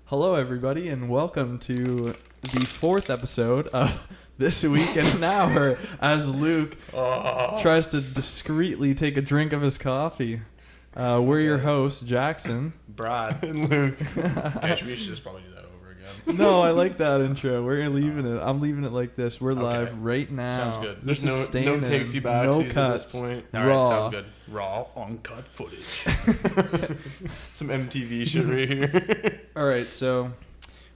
Hello, everybody, and welcome to the fourth episode of This Week in an Hour, as Luke tries to discreetly take a drink of his coffee. We're your hosts, Jackson, Brad, and Luke. Gosh, we should just probably do that over again. No, I like that intro. We're leaving it. I'm leaving it like this. We're live right now. Sounds good. This There's is staying no takesy backsies at this point. All right, Raw. sounds good. Raw, uncut footage. Some MTV shit right here. All right, so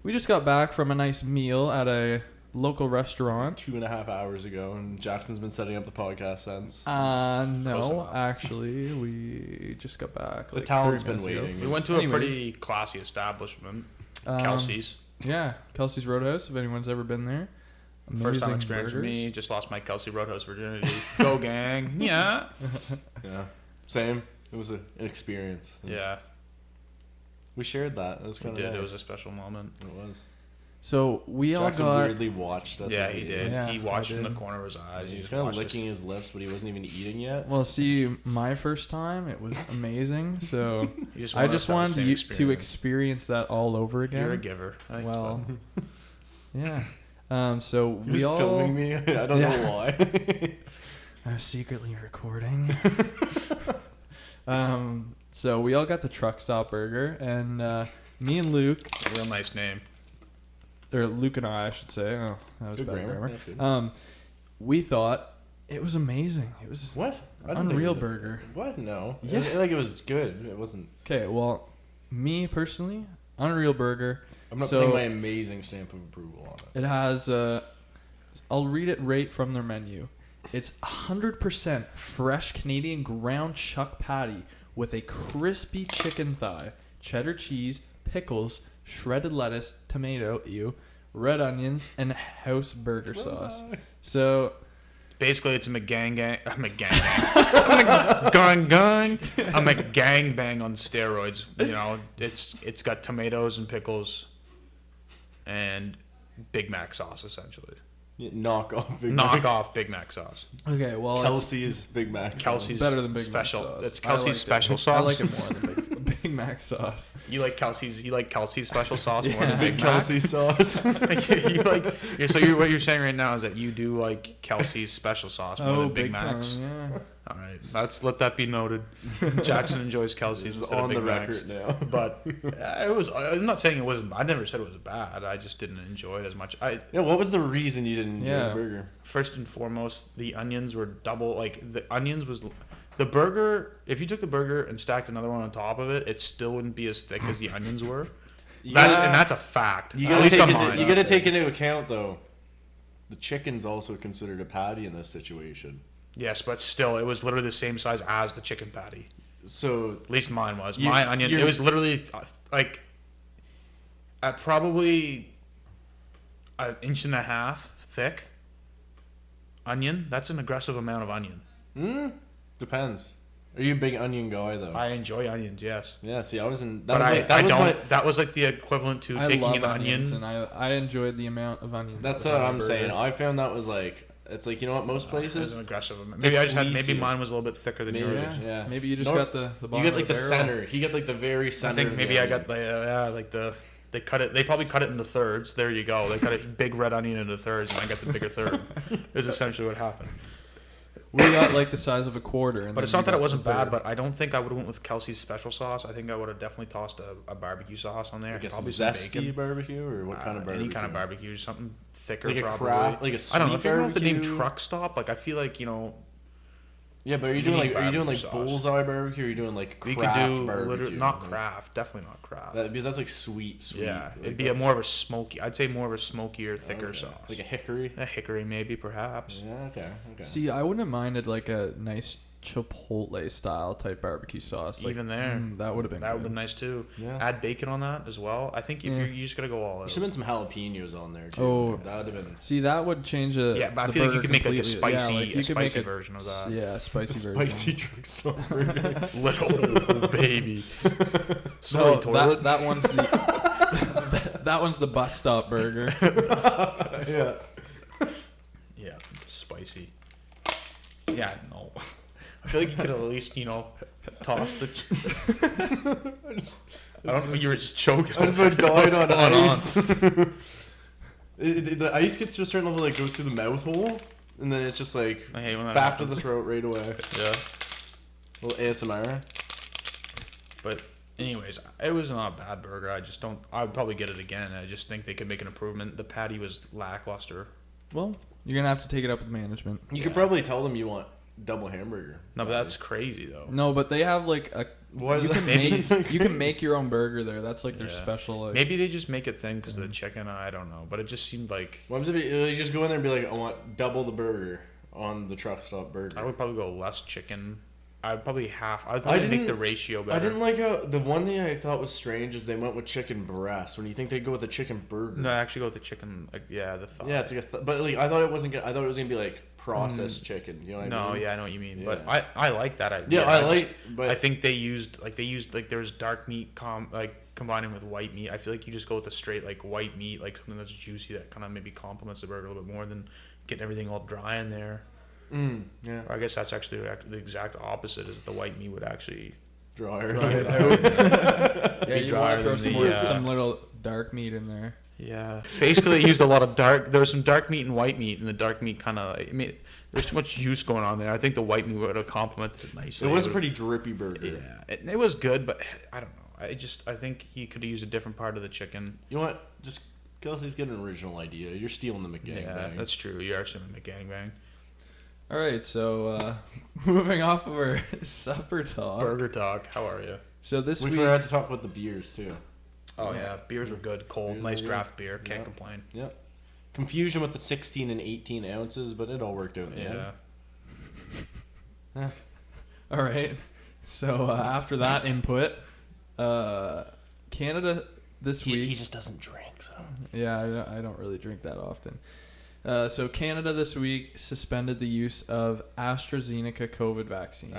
we just got back from a nice meal at a local restaurant. 2.5 hours ago, and Jackson's been setting up the podcast since. No, actually, we just got back. The talent's been waiting. We went to a pretty classy establishment, Kelsey's. Yeah, Kelsey's Roadhouse, if anyone's ever been there. First time Amazing experience for burgers. me. Just lost my Kelsey Roadhouse virginity. Go gang. Yeah. Yeah, same. It was an experience. Yeah. We shared that. It was We kind of did. nice. It was a special moment. It was. So we Jackson all got... weirdly watched us. Yeah, as we he ate. did. Yeah, He watched I from the did. corner of his eyes. He was just kind of watched licking us. his lips, but he wasn't even eating yet. Well, see, my first time, it was amazing. So You I us just to have the wanted same you to experience that all over again. You're a giver. Thanks, Well, bud. yeah. So He we was all... filming me. I don't Yeah. know why. I was secretly recording. So we all got the truck stop burger, and me and Luke, Real nice name. or Luke and I should say. Oh, that was Good bad grammar. grammar. That's good. We thought it was amazing. It was What? I didn't think it Unreal was burger. What? No. Yeah. It was good. It wasn't. Okay. Well, me personally, Unreal Burger. I'm not So- putting my amazing stamp of approval on it. It has. I'll read it right from their menu. It's 100% fresh Canadian ground chuck patty with a crispy chicken thigh, cheddar cheese, pickles, shredded lettuce, tomato, red onions, and house burger sauce. So Basically, it's a McGang. I'm a gang bang on steroids. You know, it's got tomatoes and pickles, and Big Mac sauce essentially. Yeah, knock off Big Knock Macs. off Big Mac sauce. okay, well, it's Kelsey's Big Mac. Kelsey's better than Big special. Mac sauce. It's I Kelsey's like it. special I sauce. like it more than Big Mac sauce. You like Kelsey's? You like Kelsey's special sauce more Yeah. than Big Mac? Kelsey sauce. What you're saying right now is that you do like Kelsey's special sauce more than Big big Mac's. time, yeah. All right, let that be noted. Jackson enjoys Kelsey's It's instead of on Big the Macs. record now. But it was. I'm not saying it wasn't. I never said it was bad. I just didn't enjoy it as much. Yeah, what was the reason you didn't enjoy Yeah. the burger? First and foremost, the onions were double. Like the onions was. The burger, if you took the burger and stacked another one on top of it, it still wouldn't be as thick as the onions were. That's a fact. You At gotta, least take on into, mine. you gotta take into account though, the chicken's also considered a patty in this situation. Yes, but still, it was literally the same size as the chicken patty. So At least mine was. You- My onion, you're- it was literally like at probably an inch and a half thick onion. That's an aggressive amount of onion. Depends. Are you a big onion guy though? I enjoy onions, yes. Yeah. See, I wasn't. But that was like the equivalent to I taking love an onions, onion. and I enjoyed the amount of onions. That's that was what on I'm my saying. burger. I found that was like, it's like, you know what, most As places an aggressive amount. they're Maybe fleecier. mine was a little bit thicker than Maybe, yours. yeah. Maybe you just Nor- got the bottom you get like of the barrel. center. He got like the very I center. think of maybe the I onion. got they cut it. They probably cut it into thirds. There you go. They cut a big red onion into thirds, and I got the bigger third. Is essentially what happened. We got like the size of a quarter. And But it's then not you that got it wasn't the bad, third. but I don't think I would have went with Kelsey's special sauce. I think I would have definitely tossed a barbecue sauce on there. Like a Probably some zesty bacon. barbecue or what kind of barbecue? Any kind of barbecue, something thicker, Like a probably. craft, like a I don't know sweet if you know the name barbecue? truck stop. Like I feel like Yeah, but are you You doing need like barbecue sauce. bullseye barbecue? Or are you doing like we craft could do barbecue? not craft, definitely not craft. Because that's like sweet. Yeah, Like, it'd be that's more of a smoky. I'd say more of a smokier, thicker okay. sauce. Like a hickory. A hickory, maybe, perhaps. Yeah. Okay. See, I wouldn't have minded like a nice Chipotle style type barbecue sauce. Like, Even there, that would have been that would good. have been nice too. Yeah. Add bacon on that as well. I think if Yeah. you just gotta go all There out. should have been some jalapenos on there too. Oh. That would have been. See, that would change a. Yeah, but I the feel like you burger could make like a completely. spicy, Yeah, like, you could make spicy version of that. Yeah, spicy version. Spicy truck stop burger. Little baby. Sorry, No, toilet. that one's the that one's the bus stop burger. Yeah. Yeah, spicy. Yeah, no. I feel like you could at least, toss the. I don't know. You were just choking. I just about died on What's ice. The ice gets to a certain level, like goes through the mouth hole, and then it's just like I hate when that back to happens. the throat right away. Yeah. A little ASMR. But anyways, it was not a bad burger. I would probably get it again. I just think they could make an improvement. The patty was lackluster. Well, you're gonna have to take it up with management. You could probably tell them you want double hamburger. No, but that's crazy though. No, but they have like a. Why is You that? can make you can make your own burger there. That's like their Yeah. special. Like, Maybe they just make it thin because of the chicken. I don't know, but it just seemed like What happens if you just go in there and be like, I want double the burger on the truck stop burger? I would probably go less chicken. I'd probably make didn't- the ratio better. I didn't like how the one thing I thought was strange is they went with chicken breast when you think they'd go with a chicken burger. No, I actually go with the chicken. Like, yeah, the thigh. Yeah, it's like but like I thought it wasn't gonna. I thought it was gonna be like processed chicken. You know what I No, mean? yeah, I know what you mean, Yeah. but I like that idea. Yeah, but I think they used like there was dark meat combining with white meat. I feel like you just go with a straight like white meat, like something that's juicy that kind of maybe complements the burger a little bit more than getting everything all dry in there. yeah, Or I guess that's actually the exact opposite. Is that the white meat would actually dryer. dry it out. Yeah, Be you drier want to throw than the, some little dark meat in there. Yeah, basically they used a lot of dark. There was some dark meat and white meat, and the dark meat kind of. I mean, there's too much juice going on there. I think the white meat would have complemented it nicely. It was a would've- pretty drippy burger. Yeah, it was good, but I don't know. I think he could have used a different part of the chicken. You know what? Just Kelsey's got an original idea. You're stealing the McGangbang. Yeah, that's true. You are stealing the gangbang. All right, so moving off of our supper talk. Burger talk. How are you? So this We week, forgot to talk about the beers too. Oh yeah, beers were good. Cold, Beers nice were good. draft beer. Can't Yeah. complain. Yep. Confusion with the 16 and 18 ounces, but it all worked out in the end. Yeah. all right. So after that input, Canada this week. He just doesn't drink, so. Yeah, I don't really drink that often. So Canada this week suspended the use of AstraZeneca COVID vaccine for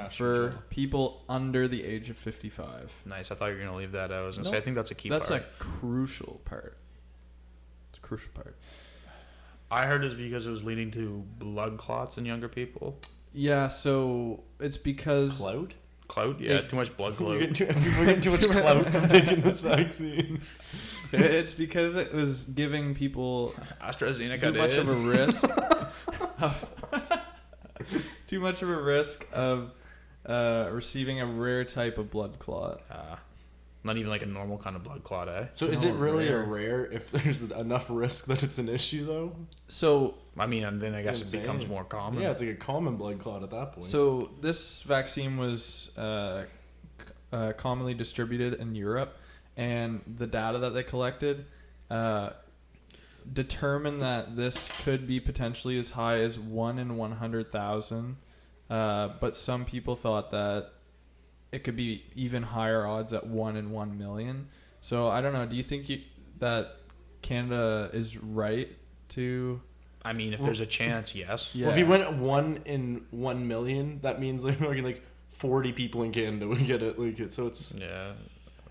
AstraZeneca. people under the age of 55. Nice. I thought you were gonna leave that out. I was gonna say I Nope. think that's a key That's part. a crucial part. It's a crucial part. I heard it's because it was leading to blood clots in younger people. Yeah, so it's because Clout? Clout? Yeah, It- too much blood We're clout. getting too much clout from taking this vaccine. it's because it was giving people AstraZeneca too much did. of a risk. Too much of a risk of receiving a rare type of blood clot. Not even like a normal kind of blood clot, eh? So is No, it really rare. a rare if there's enough risk that it's an issue though? So I mean, and then I guess it Insane. becomes more common. Yeah, it's like a common blood clot at that point. So this vaccine was commonly distributed in Europe, and the data that they collected determined that this could be potentially as high as 1 in 100,000. But some people thought that it could be even higher odds at 1 in 1 million. So I don't know. Do you think that Canada is right to? I mean, if there's a chance, yes. Yeah. Well, if you went 1 in 1 million, that means like 40 people in Canada would get it. Like so it's. Yeah.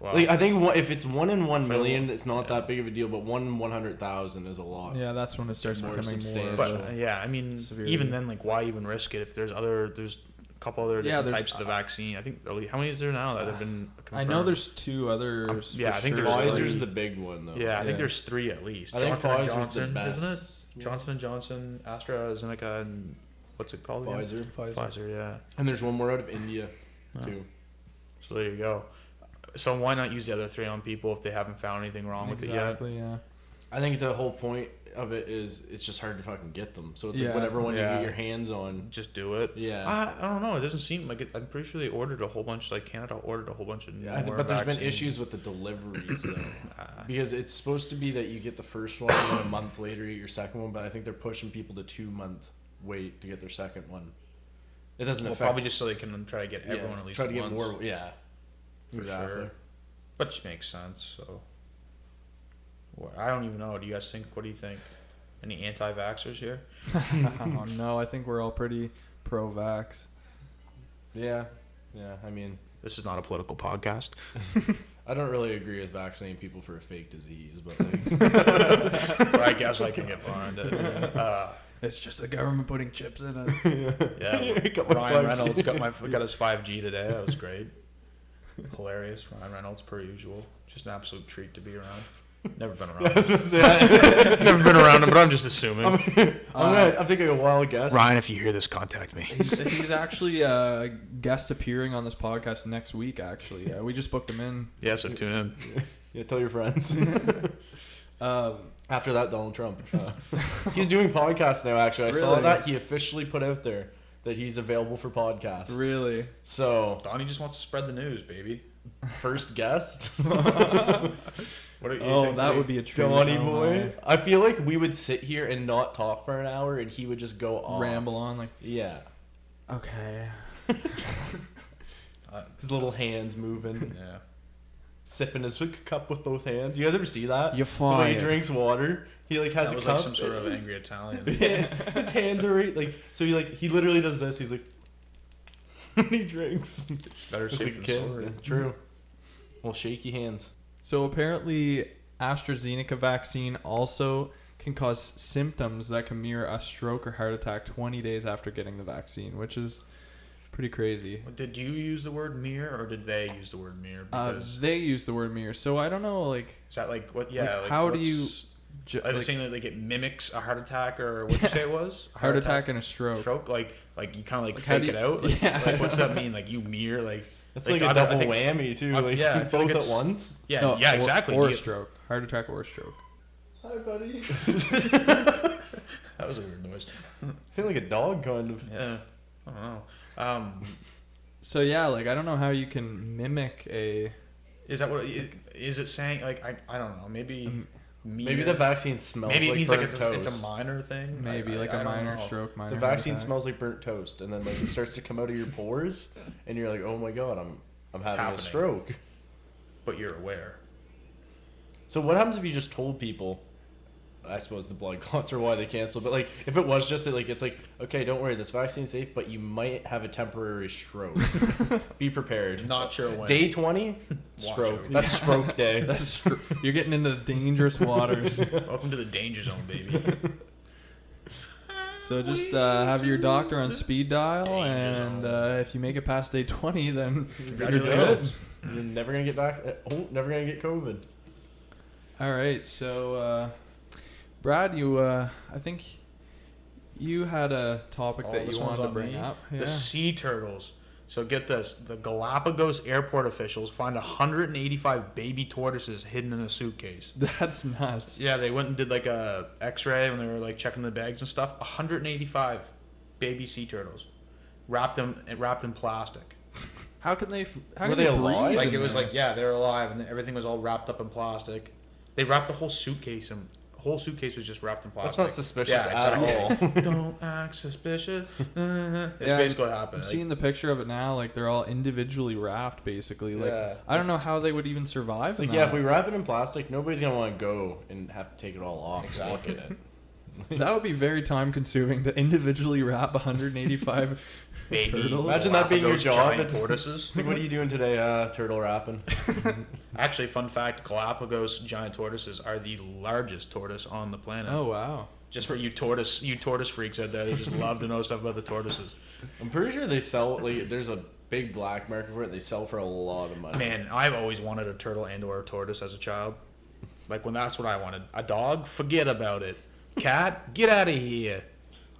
Well, Like I think if it's 1 in 1 For- million, it's not yeah. that big of a deal. But 1 in 100,000 is a lot. Yeah, that's when it starts More becoming more. substantial. but of a- yeah, I mean, severity. even then, like, why even risk it if there's a couple other Yeah, different there's- types of the vaccine? I think how many is there now that have been confirmed? I know there's 2 others. Yeah, for I think sure. there's Pfizer's three. the big one though. Yeah, I Yeah. think there's 3 at least. I think Johnson and Pfizer's the Johnson, best. isn't it? Johnson & Johnson, AstraZeneca, and what's it called? again? Pfizer. Pfizer, yeah. And there's one more out of India, Oh. too. So there you go. So why not use the other 3 on people if they haven't found anything wrong with it yet? Exactly. Yeah. I think the whole point of it is it's just hard to fucking get them. So it's Yeah. like whatever one you Yeah. get your hands on. Just do it. Yeah. I don't know. It doesn't seem like it. I'm pretty sure they ordered a whole bunch. Like Canada ordered a whole bunch of Yeah, more but there's been vaccines. issues with the deliveries though. Uh, Because it's supposed to be that you get the first one and then a month later you get your second one, but I think they're pushing people to 2-month wait to get their second one. It doesn't well, affect probably just so they can try to get yeah, everyone at least try to get once, more. Yeah, for exactly. sure. Which makes sense. So, I don't even know. Do you guys think? What do you think? Any anti-vaxxers here? Oh, no, I think we're all pretty pro-vax. Yeah, yeah. I mean, This is not a political podcast. I don't really agree with vaccinating people for a fake disease, but like, But I guess I can get behind it. It's just the government putting chips in it. Yeah, Got my Ryan 5G. Reynolds got his 5G today. That was great. Hilarious. Ryan Reynolds, per usual. Just an absolute treat to be around. Never been around Yeah, I was him. gonna say that. Never been around him, but I'm just assuming. I'm taking a wild guess. Ryan, if you hear this, contact me. He's actually guest appearing on this podcast next week. Actually, we just booked him in. Yeah, so tune in. Yeah, tell your friends. After that, Donald Trump. He's doing podcasts now. Actually, I saw Really? that he officially put out there that he's available for podcasts. Really? So Donnie just wants to spread the news, baby. first guest. What do you Oh, think, that Lee? would be a treat. Donnie Oh, boy. I feel like we would sit here and not talk for an hour, and he would just go my. off. Ramble on like, Yeah. okay. His little hands moving, Yeah. sipping his cup with both hands. You guys ever see that? You're The way he fired. drinks water, he like has That a was cup. like some sort of and angry Italian. his hands are like so. He literally does this. He's like when he drinks. Better Looks safe like a than kid. sorry. Yeah, true. Well, shaky hands. So apparently, AstraZeneca vaccine also can cause symptoms that can mirror a stroke or heart attack 20 days after getting the vaccine, which is pretty crazy. Did you use the word mirror, or did they use the word mirror? Because They use the word mirror, so I don't know, like, is that like what? Yeah. Like, Like, how do what's- you Are they saying that like it mimics a heart attack, or what did you say it was? A heart attack and a stroke. Stroke, like you kind of like Like, how fake do it you- out. Like, Yeah. like, what's that mean? Like you mirror, like It's like a I double think- whammy too. Like yeah, I feel like both at it's- once. Yeah, No, yeah, or- exactly. Or You a get- stroke. Heart attack or a stroke. Hi, buddy. That was a weird noise. Sound like a dog, kind of. Yeah, I don't know. So yeah, like, I don't know how you can mimic a... Is that what? Is it saying? Like I don't know. Maybe. Maybe the vaccine smells Maybe it like means burnt like toast. it's a minor thing. Maybe, like I a don't minor know. stroke, minor The heart vaccine attack. smells like burnt toast, and then like it starts to come out of your pores, and you're like, "Oh my god, I'm having a happening. stroke." But you're aware. So what happens if you just told people? I suppose the blood clots are why they canceled, but like if it was just like it's like, okay, don't worry, this vaccine's safe, but you might have a temporary stroke. Be prepared. Not sure when. Day 20, Watch stroke. out. That's stroke day. That's you're getting into dangerous waters. Welcome to the danger zone, baby. So just have your doctor on speed dial, Danger and zone. if you make it past day 20, then you're good. Congratulations. You're never gonna get back. Never gonna get COVID. All right, so Brad, you I think you had a topic Oh, that this you one's wanted to on bring me. up. The Yeah. sea turtles. So get this: the Galapagos airport officials find 185 baby tortoises hidden in a suitcase. That's nuts. Yeah, they went and did like a X-ray when they were like checking the bags and stuff. 185 baby sea turtles, wrapped in plastic. How can they? How Were can they breathe alive? Like in it was there? like they're alive and everything was all wrapped up in plastic. They wrapped the whole suitcase and the whole suitcase was just wrapped in That's plastic. not suspicious Yeah, at exactly. all. Don't act suspicious. It's Yeah, basically what happened. I'm Like, seeing the picture of it now. Like they're all individually wrapped, basically. Like Yeah. I don't know how they would even survive. It's in like, yeah, if that. we wrap it in plastic, nobody's gonna want to go and have to take it all off. Exactly. Look at it. That would be very time consuming to individually wrap 185 baby turtles. Imagine that being your Galapagos job. giant It's- tortoises. It's like, what are you doing today? Turtle wrapping. Actually, fun fact: Galapagos giant tortoises are the largest tortoise on the planet. Oh wow. Just for you tortoise freaks out there, they just love to know stuff about the tortoises. I'm pretty sure they sell like there's a big black market for it. They sell for a lot of money. Man, I've always wanted a turtle and/or a tortoise as a child. Like when that's what I wanted. A dog, forget about it. Cat, get out of here.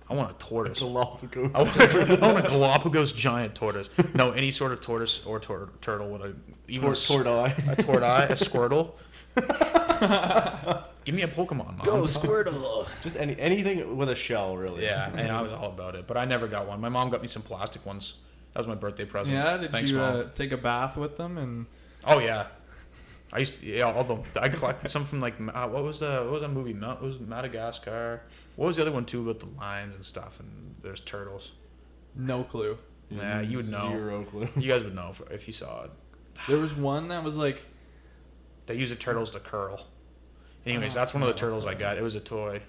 I want a tortoise. Galapagos. I want a Galapagos giant tortoise. No, any sort of tortoise or turtle would have. Even a Tortoise. tortoise, a Squirtle. Give me a Pokemon, Mom. Go Squirtle. Just anything with a shell, really. Yeah, and I was all about it, but I never got one. My mom got me some plastic ones. That was my birthday present. Yeah. Did Thanks, you Mom. take a bath with them and? Oh yeah, I used to, yeah, all the I collected some from like what was that movie? What was Madagascar? What was the other one too about the lions and stuff? And there's turtles. No clue. Yeah, you would know. Zero clue. You guys would know if you saw it. There was one that was like. They use the turtles to curl. Anyways, Oh, that's one of the no. turtles I got. It was a toy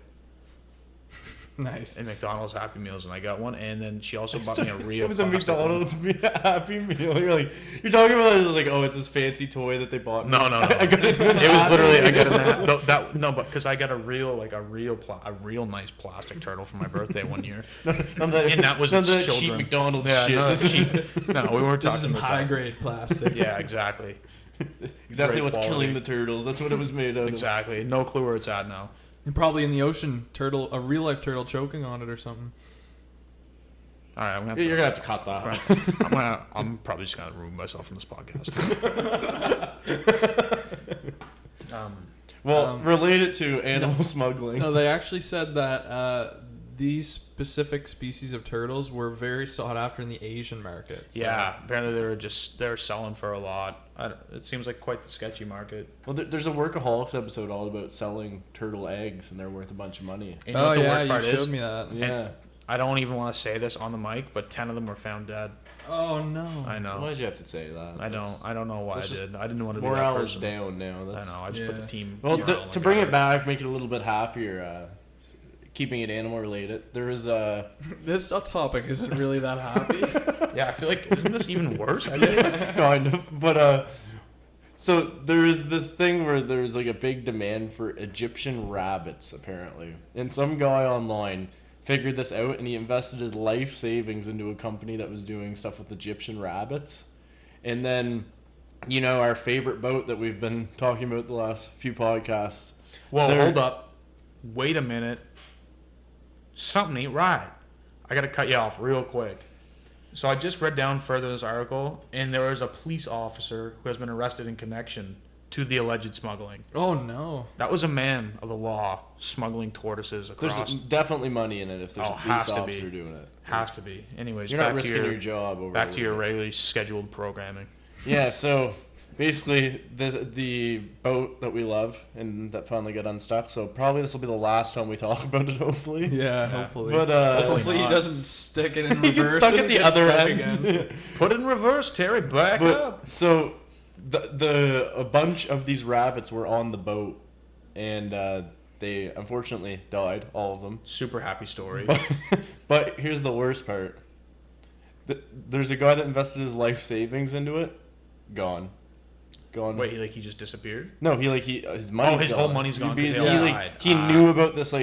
Nice. in McDonald's Happy Meals, and I got one. And then she also bought me a real. It was a plastic one. McDonald's Happy Meal. You're talking about it was like, oh, it's this fancy toy that they bought. No. I got it. It was literally I got But because I got a real nice plastic turtle for my birthday one year, and that was its children. Cheap McDonald's Yeah, shit. no, we weren't This talking is some about high that. grade plastic. Yeah, exactly. Exactly Great what's quality. killing the turtles. That's what it was made out of. Exactly. No clue where it's at now. And probably in the ocean, a real life turtle choking on it or something. All right, You're gonna have to cut that. I'm probably just gonna ruin myself from this podcast. Related to animal smuggling. No, they actually said that these specific species of turtles were very sought after in the Asian market. So. Yeah, apparently they're selling for a lot. It seems like quite the sketchy market. Well, there's a Workaholics episode all about selling turtle eggs, and they're worth a bunch of money. You know what the worst part you showed is? me that. Yeah. I don't even want to say this on the mic, but 10 of them were found dead. Oh no. I know. Why'd you have to say that? I don't know why I did. I didn't want to be that morale is person. down now. I know. I just put the team. Well, morale to in bring the it back, make it a little bit happier. Keeping it animal related, there is This topic isn't really that happy. Yeah, I feel like isn't this even worse? kind of, but so there is this thing where there's like a big demand for Egyptian rabbits apparently, and some guy online figured this out, and he invested his life savings into a company that was doing stuff with Egyptian rabbits. And then, our favorite boat that we've been talking about the last few podcasts. Well, hold up. Wait a minute. Something ain't right. I got to cut you off real quick. So I just read down further in this article, and there was a police officer who has been arrested in connection to the alleged smuggling. Oh no. That was a man of the law smuggling tortoises across. There's definitely money in it if there's a police officer doing it. Has to be. Anyways, You're not risking your job over back to your regularly scheduled programming. Yeah, so basically the boat that we love and that finally got unstuck. So probably this will be the last time we talk about it, hopefully. Yeah, hopefully. But hopefully he not. doesn't stick it in He reverse. gets stuck and at the gets other stuck end. again. Put it in reverse, Terry. Back up. So a bunch of these rabbits were on the boat, and they unfortunately died, all of them. Super happy story. But here's the worst part. There's a guy that invested his life savings into it. Gone. Wait, he just disappeared? No, his money's his gone. whole money's gone 'cause He, they all died. he knew about this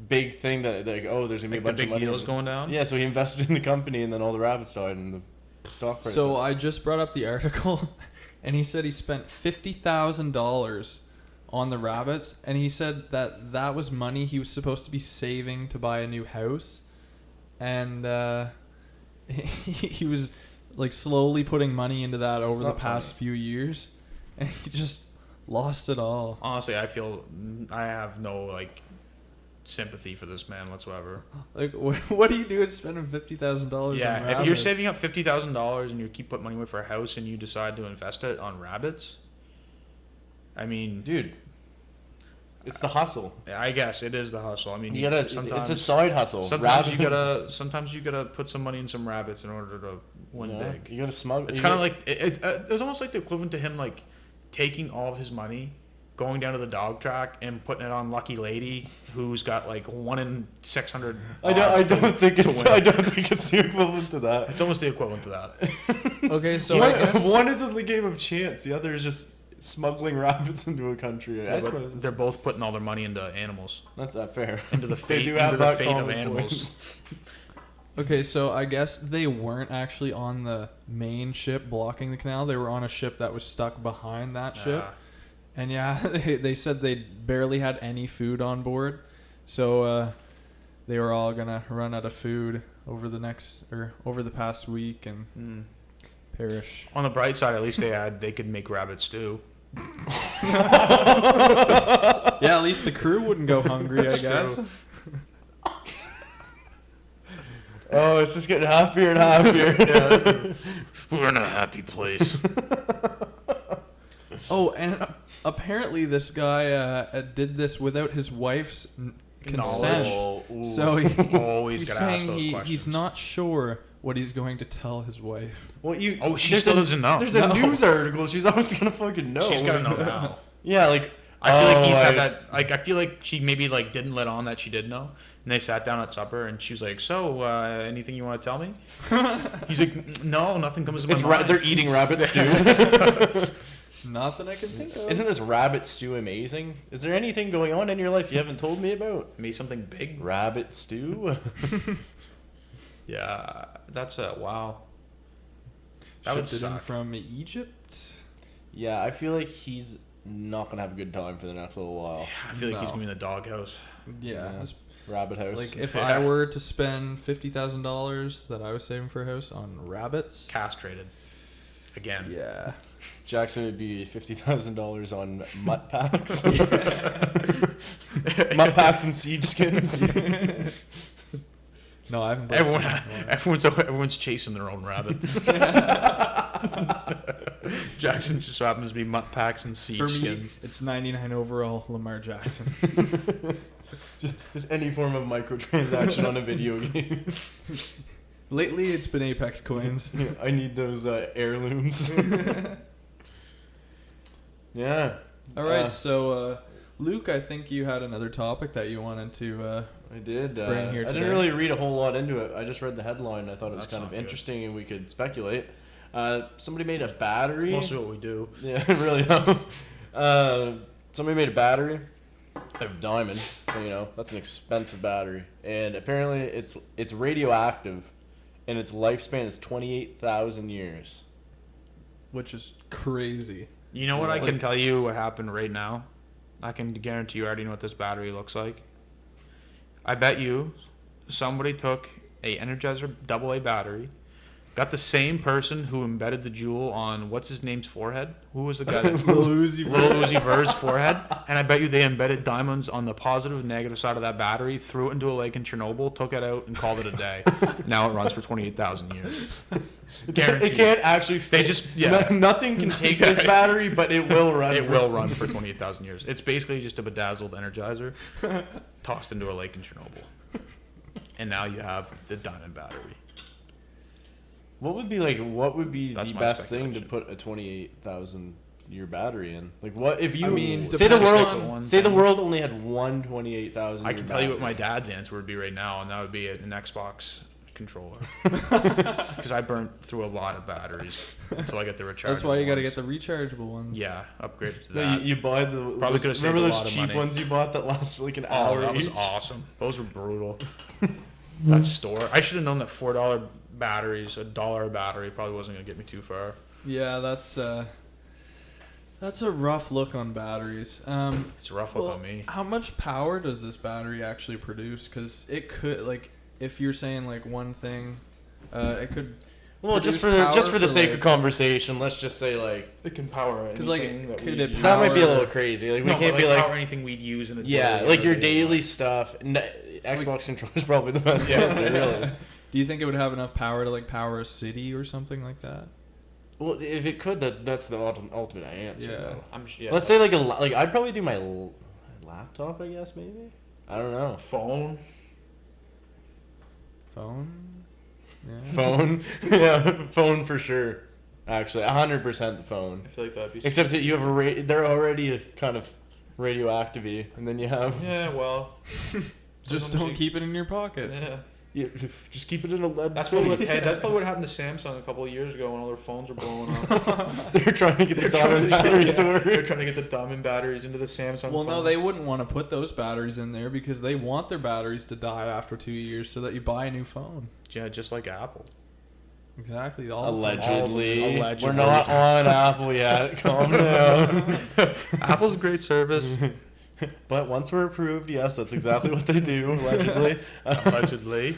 big thing that there's gonna be a bunch the of big money. deals going down? Yeah, so he invested in the company, and then all the rabbits died, and the stock price. So went. I just brought up the article, and he said he spent $50,000 on the rabbits, and he said that was money he was supposed to be saving to buy a new house, and he was like slowly putting money into that over the past few years, and he just lost it all. Honestly, I have no sympathy for this man whatsoever. Like, what are you doing spending $50,000 on rabbits? Yeah, if you're saving up $50,000 and you keep putting money away for a house and you decide to invest it on rabbits, I mean, dude, it's the hustle. I guess it is the hustle. I mean, it's a side hustle. Sometimes you gotta put some money in some rabbits in order to win big. You gotta smuggle. It's kind of like it was almost like the equivalent to him taking all of his money, going down to the dog track and putting it on Lucky Lady, who's got 1 in 600. I don't think it's the equivalent to that. It's almost the equivalent to that. Okay, so I guess one is the game of chance. The other is just smuggling rabbits into a country. Yeah, they're both putting all their money into animals. That's not fair. Into the fate, do have into the that fate of common animals. point. Okay, so I guess they weren't actually on the main ship blocking the canal. They were on a ship that was stuck behind that ship. And yeah, they said they barely had any food on board. So they were all going to run out of food over the past week and perish. On the bright side, at least they could make rabbit stew. Yeah, at least the crew wouldn't go hungry, I guess. True. Oh, it's just getting happier and happier. We're in a happy place. Oh, and apparently this guy did this without his wife's consent. So Always he's gotta ask saying those he's questions. not sure what he's going to tell his wife. Well, She still doesn't know. There's a news article. She's always gonna fucking know. She's gotta know now. Yeah, I feel like he's had that. I feel like she maybe didn't let on that she did know. And they sat down at supper, and she was like, "So, anything you want to tell me?" He's like, "No, nothing comes to my mind." They're eating rabbit stew. Nothing I can think of. Isn't this rabbit stew amazing? Is there anything going on in your life you haven't told me about? Maybe something big. Rabbit stew? Yeah, that's a wow. That would Shipped it in suck. from Egypt. Yeah, I feel like he's not going to have a good time for the next little while. I feel like he's No. gonna be in the doghouse. Yeah. Yeah. it's- Rabbit house. Like if Yeah. I were to spend $50,000 that I was saving for a house on rabbits. Castrated. Again. Yeah. Jackson would be $50,000 on mutt packs. Mutt packs and siege skins. No, I haven't. bought some anymore. Everyone's chasing their own rabbit. Jackson just happens to be mutt packs and siege For me, skins. it's 99 overall Lamar Jackson. Just any form of microtransaction on a video game. Lately, it's been Apex coins. I need those heirlooms. Yeah. All right, so Luke, I think you had another topic that you wanted to. I did. Bring here I didn't today. really read a whole lot into it. I just read the headline. I thought it was That's kind of not good. interesting and we could speculate. Somebody made a battery. Most of what we do. Yeah, really. Somebody made a battery of diamond, so that's an expensive battery, and apparently it's radioactive, and its lifespan is 28,000 years. Which is crazy. You know what? I can Like- tell you what happened right now. I can guarantee you already know what this battery looks like. I bet you somebody took a Energizer AA battery, got the same person who embedded the jewel on what's his name's forehead. Who was the guy that Lil Uzi Lil Vert. Uzi Vert's forehead? And I bet you they embedded diamonds on the positive and negative side of that battery, threw it into a lake in Chernobyl, took it out, and called it a day. Now it runs for 28,000 years. It Guaranteed. can't actually. They just nothing can take this battery, but it will run. It will run for 28,000 years. It's basically just a bedazzled Energizer tossed into a lake in Chernobyl. And now you have the diamond battery. What would be That's the my best thing to speculation. put a 28,000 year battery in? Like what if you I mean, say the depending world on- say the world only had one 28,000? I can tell you what my dad's answer would be right now, and that would be an Xbox controller. Because I burnt through a lot of batteries until I get the rechargeable That's why you got to ones. get the rechargeable ones. Yeah, upgrade it to No, that. you buy the Probably could've saved remember a those lot of cheap money. ones you bought that last for like an Oh, hour that was each? awesome. Those were brutal. That store. I should have known that $4 batteries, $1 a battery, probably wasn't going to get me too far. Yeah, that's a rough look on batteries. It's a rough look on me. How much power does this battery actually produce? Because it could, like, if you're saying like one thing, it could. Well, just produce for power the sake of like- conversation, let's just say like It can power anything. 'Cause, like, that could we it use. that might be a Power- little crazy. Like we No, can't but, be like power anything we'd use in a yeah, daily, like your everyday daily life. stuff. Xbox controller is probably the best answer, really. Do you think it would have enough power to like power a city or something like that? Well, if it could, that's the ultimate answer. Yeah. Though. Yeah. Let's say like I'd probably do my laptop, I guess maybe. I don't know. phone. Phone. Yeah. Phone, yeah, phone for sure. Actually, 100% the phone. I feel like that'd be. Except that you have they're already kind of radioactive-y, and then you have Yeah, well. Just don't keep it in your pocket. Yeah. just keep it in a lead. That's safe. that's probably what happened to Samsung a couple of years ago when all their phones were blowing up. They're trying to get their diamond batteries to work. They're trying to get the diamond batteries into the Samsung. Well, no, phones. they wouldn't want to put those batteries in there because they want their batteries to die after 2 years so that you buy a new phone. Yeah, just like Apple. Exactly. Allegedly. Allegedly. We're not on Apple yet. Calm down. Apple's a great service. But once we're approved, yes, that's exactly what they do. Allegedly. Allegedly.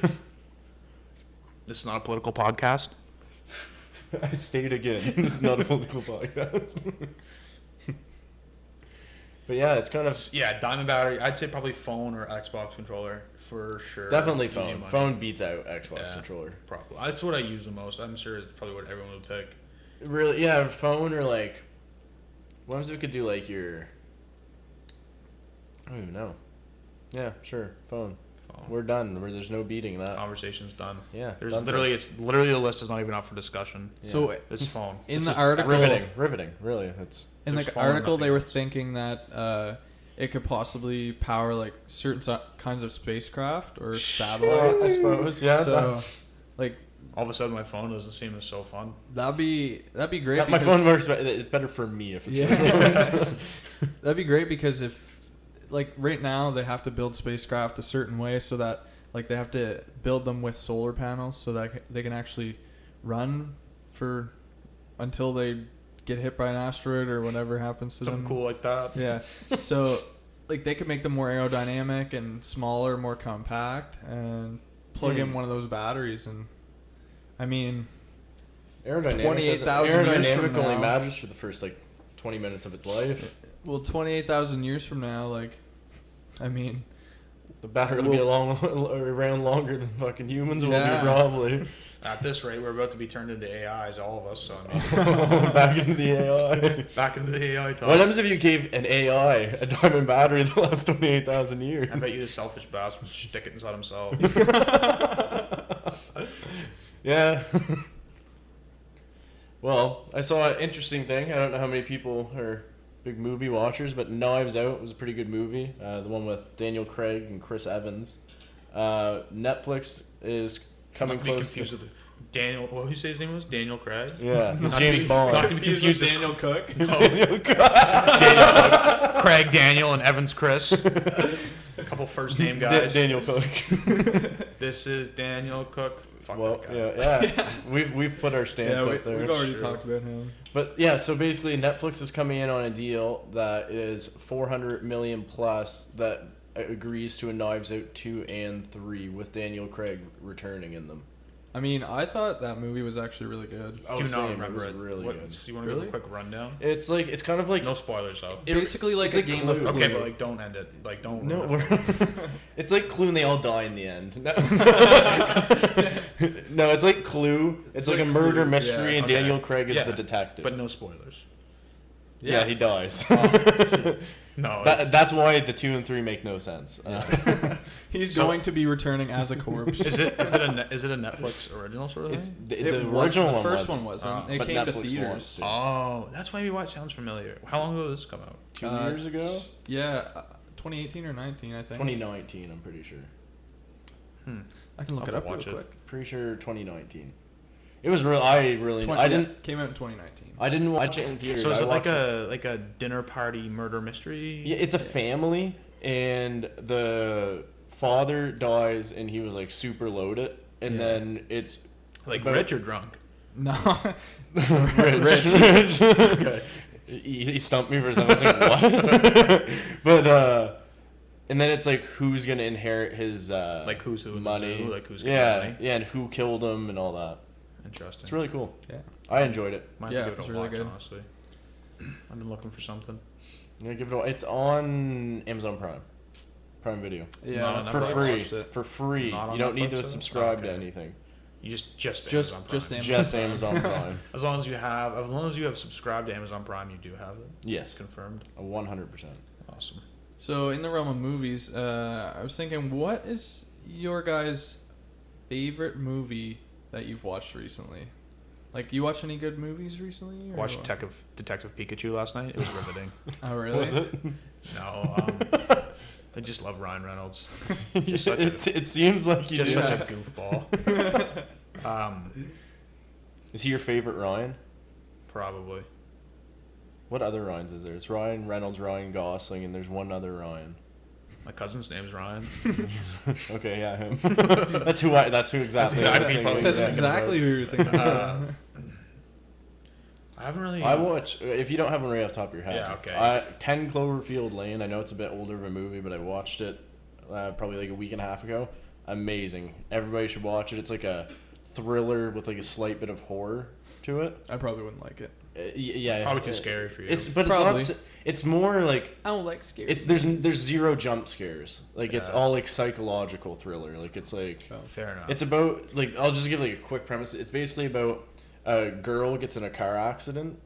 This is not a political podcast. I state again, this is not a political podcast. But yeah, it's kind of Yeah, diamond battery. I'd say probably phone or Xbox controller for sure. definitely Easy phone. money. Phone beats out Xbox Yeah. controller. Probably. That's what I use the most. I'm sure it's probably what everyone would pick. Really, yeah, phone or like. What if we could do like your. I don't even know. Yeah, sure, phone. Phone. We're done. There's no beating that. Conversation's done. Yeah, There's done so. literally the list is not even up for discussion. So It's phone. in It's the just article, riveting. Really, it's. in there's the phone, article, they nothing were else. thinking that it could possibly power like certain kinds of spacecraft or satellites. I suppose. Yeah. So, like All of a sudden, my phone doesn't seem as so fun. That'd be great. My because- phone works, but it's better for me if it's Yeah. visuals. That'd be great because if, like, right now they have to build spacecraft a certain way so that, like, they have to build them with solar panels so that they can actually run for until they get hit by an asteroid or whatever happens to Something them. cool like that. Yeah. So, like, they could make them more aerodynamic and smaller, more compact, and plug in one of those batteries. And, I mean, Aerodynamic 28,000 years from only now. matters for the first, 20 minutes of its life. well, 28,000 years from now, like, I mean, The battery will be around longer than fucking humans will Yeah. be, probably. At this rate, we're about to be turned into AIs, all of us. So I mean, Back into the AI. back into the AI talk. What happens if you gave an AI a diamond battery that lasts 28,000 years? I bet you the selfish bastard would stick it inside himself. Yeah. Well, I saw an interesting thing. I don't know how many people are big movie watchers, but Knives Out was a pretty good movie. The one with Daniel Craig and Chris Evans. Netflix is coming Not to be close. confused with Daniel. What did you say his name was? Daniel Craig. Yeah, he's Not to James be- Bond. not to be confused with Daniel Cook. Daniel Craig. Craig, Daniel, and Evans Chris. A couple first name guys. Daniel Cook. This is Daniel Cook. Fuck Well, that guy. yeah. We've put our stance Yeah, up there. we've already Sure. talked about him. But yeah, so basically Netflix is coming in on a deal that is 400 million plus that agrees to a Knives Out 2 and 3 with Daniel Craig returning in them. I mean, I thought that movie was actually really good. Oh, Do same, not remember it it. was really What, good. so you want to give Really? a quick rundown? It's kind of like No spoilers though. Basically, like it's a like game of Clue. Clue. Okay, but don't end it. Don't. no, ruin it for me. it's like Clue and they all die in the end. No, no, it's like Clue. It's like a like murder Clue, mystery, yeah. and Okay. Daniel Craig is Yeah, the detective. But no spoilers. yeah, he dies. No. That's why the 2 and 3 make no sense. He's So- going to be returning as a corpse. Is it a Netflix original sort of It's thing? the original the one. first wasn't. one wasn't. It but came to Netflix theaters. wants to. Oh, that's maybe why it sounds familiar. How long ago did this come out? 2 years ago? Yeah, 2018 or 19, I think. 2019, I'm pretty sure. I can look I'll it up real watch it. quick. Pretty sure 2019. It was real. I Came out in 2019. I didn't watch it in theaters. So is I it like watched a dinner party murder mystery? Yeah, it's a family, and the father dies, and he was like super loaded, and Yeah. then it's Like about- rich or drunk? No. rich. Okay. He stumped me for a second. I was like, what? But and then it's like who's gonna inherit his Like who's who in the money? zoo, like who's getting yeah, money. yeah, and who killed him and all that. Interesting. It's really cool. Yeah. I enjoyed it. Might Yeah, give it was a really watch, good. honestly. I've been looking for something. Yeah, give it. It's on Amazon Prime Video. Yeah, Not that's on For where I free. watched it. For free. Not on You don't need Netflix, to though? subscribe Okay. to anything. You just Just- Amazon Prime. just Amazon. Just Amazon Prime. As long as you have subscribed to Amazon Prime, you do have it. Yes, Confirmed. 100%. Awesome. So in the realm of movies, I was thinking, what is your guys' favorite movie that you've watched recently? Like, you watch any good movies recently? or Watched what? Detective Pikachu last night. It was riveting. Oh, really? Was it? No, I just love Ryan Reynolds. Just such it seems like you Just do. such a goofball. Is he your favorite Ryan? Probably. What other Ryans is there? It's Ryan Reynolds, Ryan Gosling, and there's one other Ryan. My cousin's name's Ryan. Okay, yeah, him. That's who exactly. That's I was exactly- thinking. That's Yeah. exactly who you're thinking about. I haven't really. I watch. If you don't have one right off the top of your head, Yeah, okay. 10 Cloverfield Lane. I know it's a bit older of a movie, but I watched it probably like a week and a half ago. Amazing. Everybody should watch it. It's like a thriller with like a slight bit of horror to it. I probably wouldn't like it. Yeah, Probably too scary for you. It's Probably. not. It's more like I don't like scary. there's zero jump scares. Like it's Yeah. all like psychological thriller. Like it's like Oh. Fair enough. it's about like I'll just give like a quick premise. It's basically about a girl gets in a car accident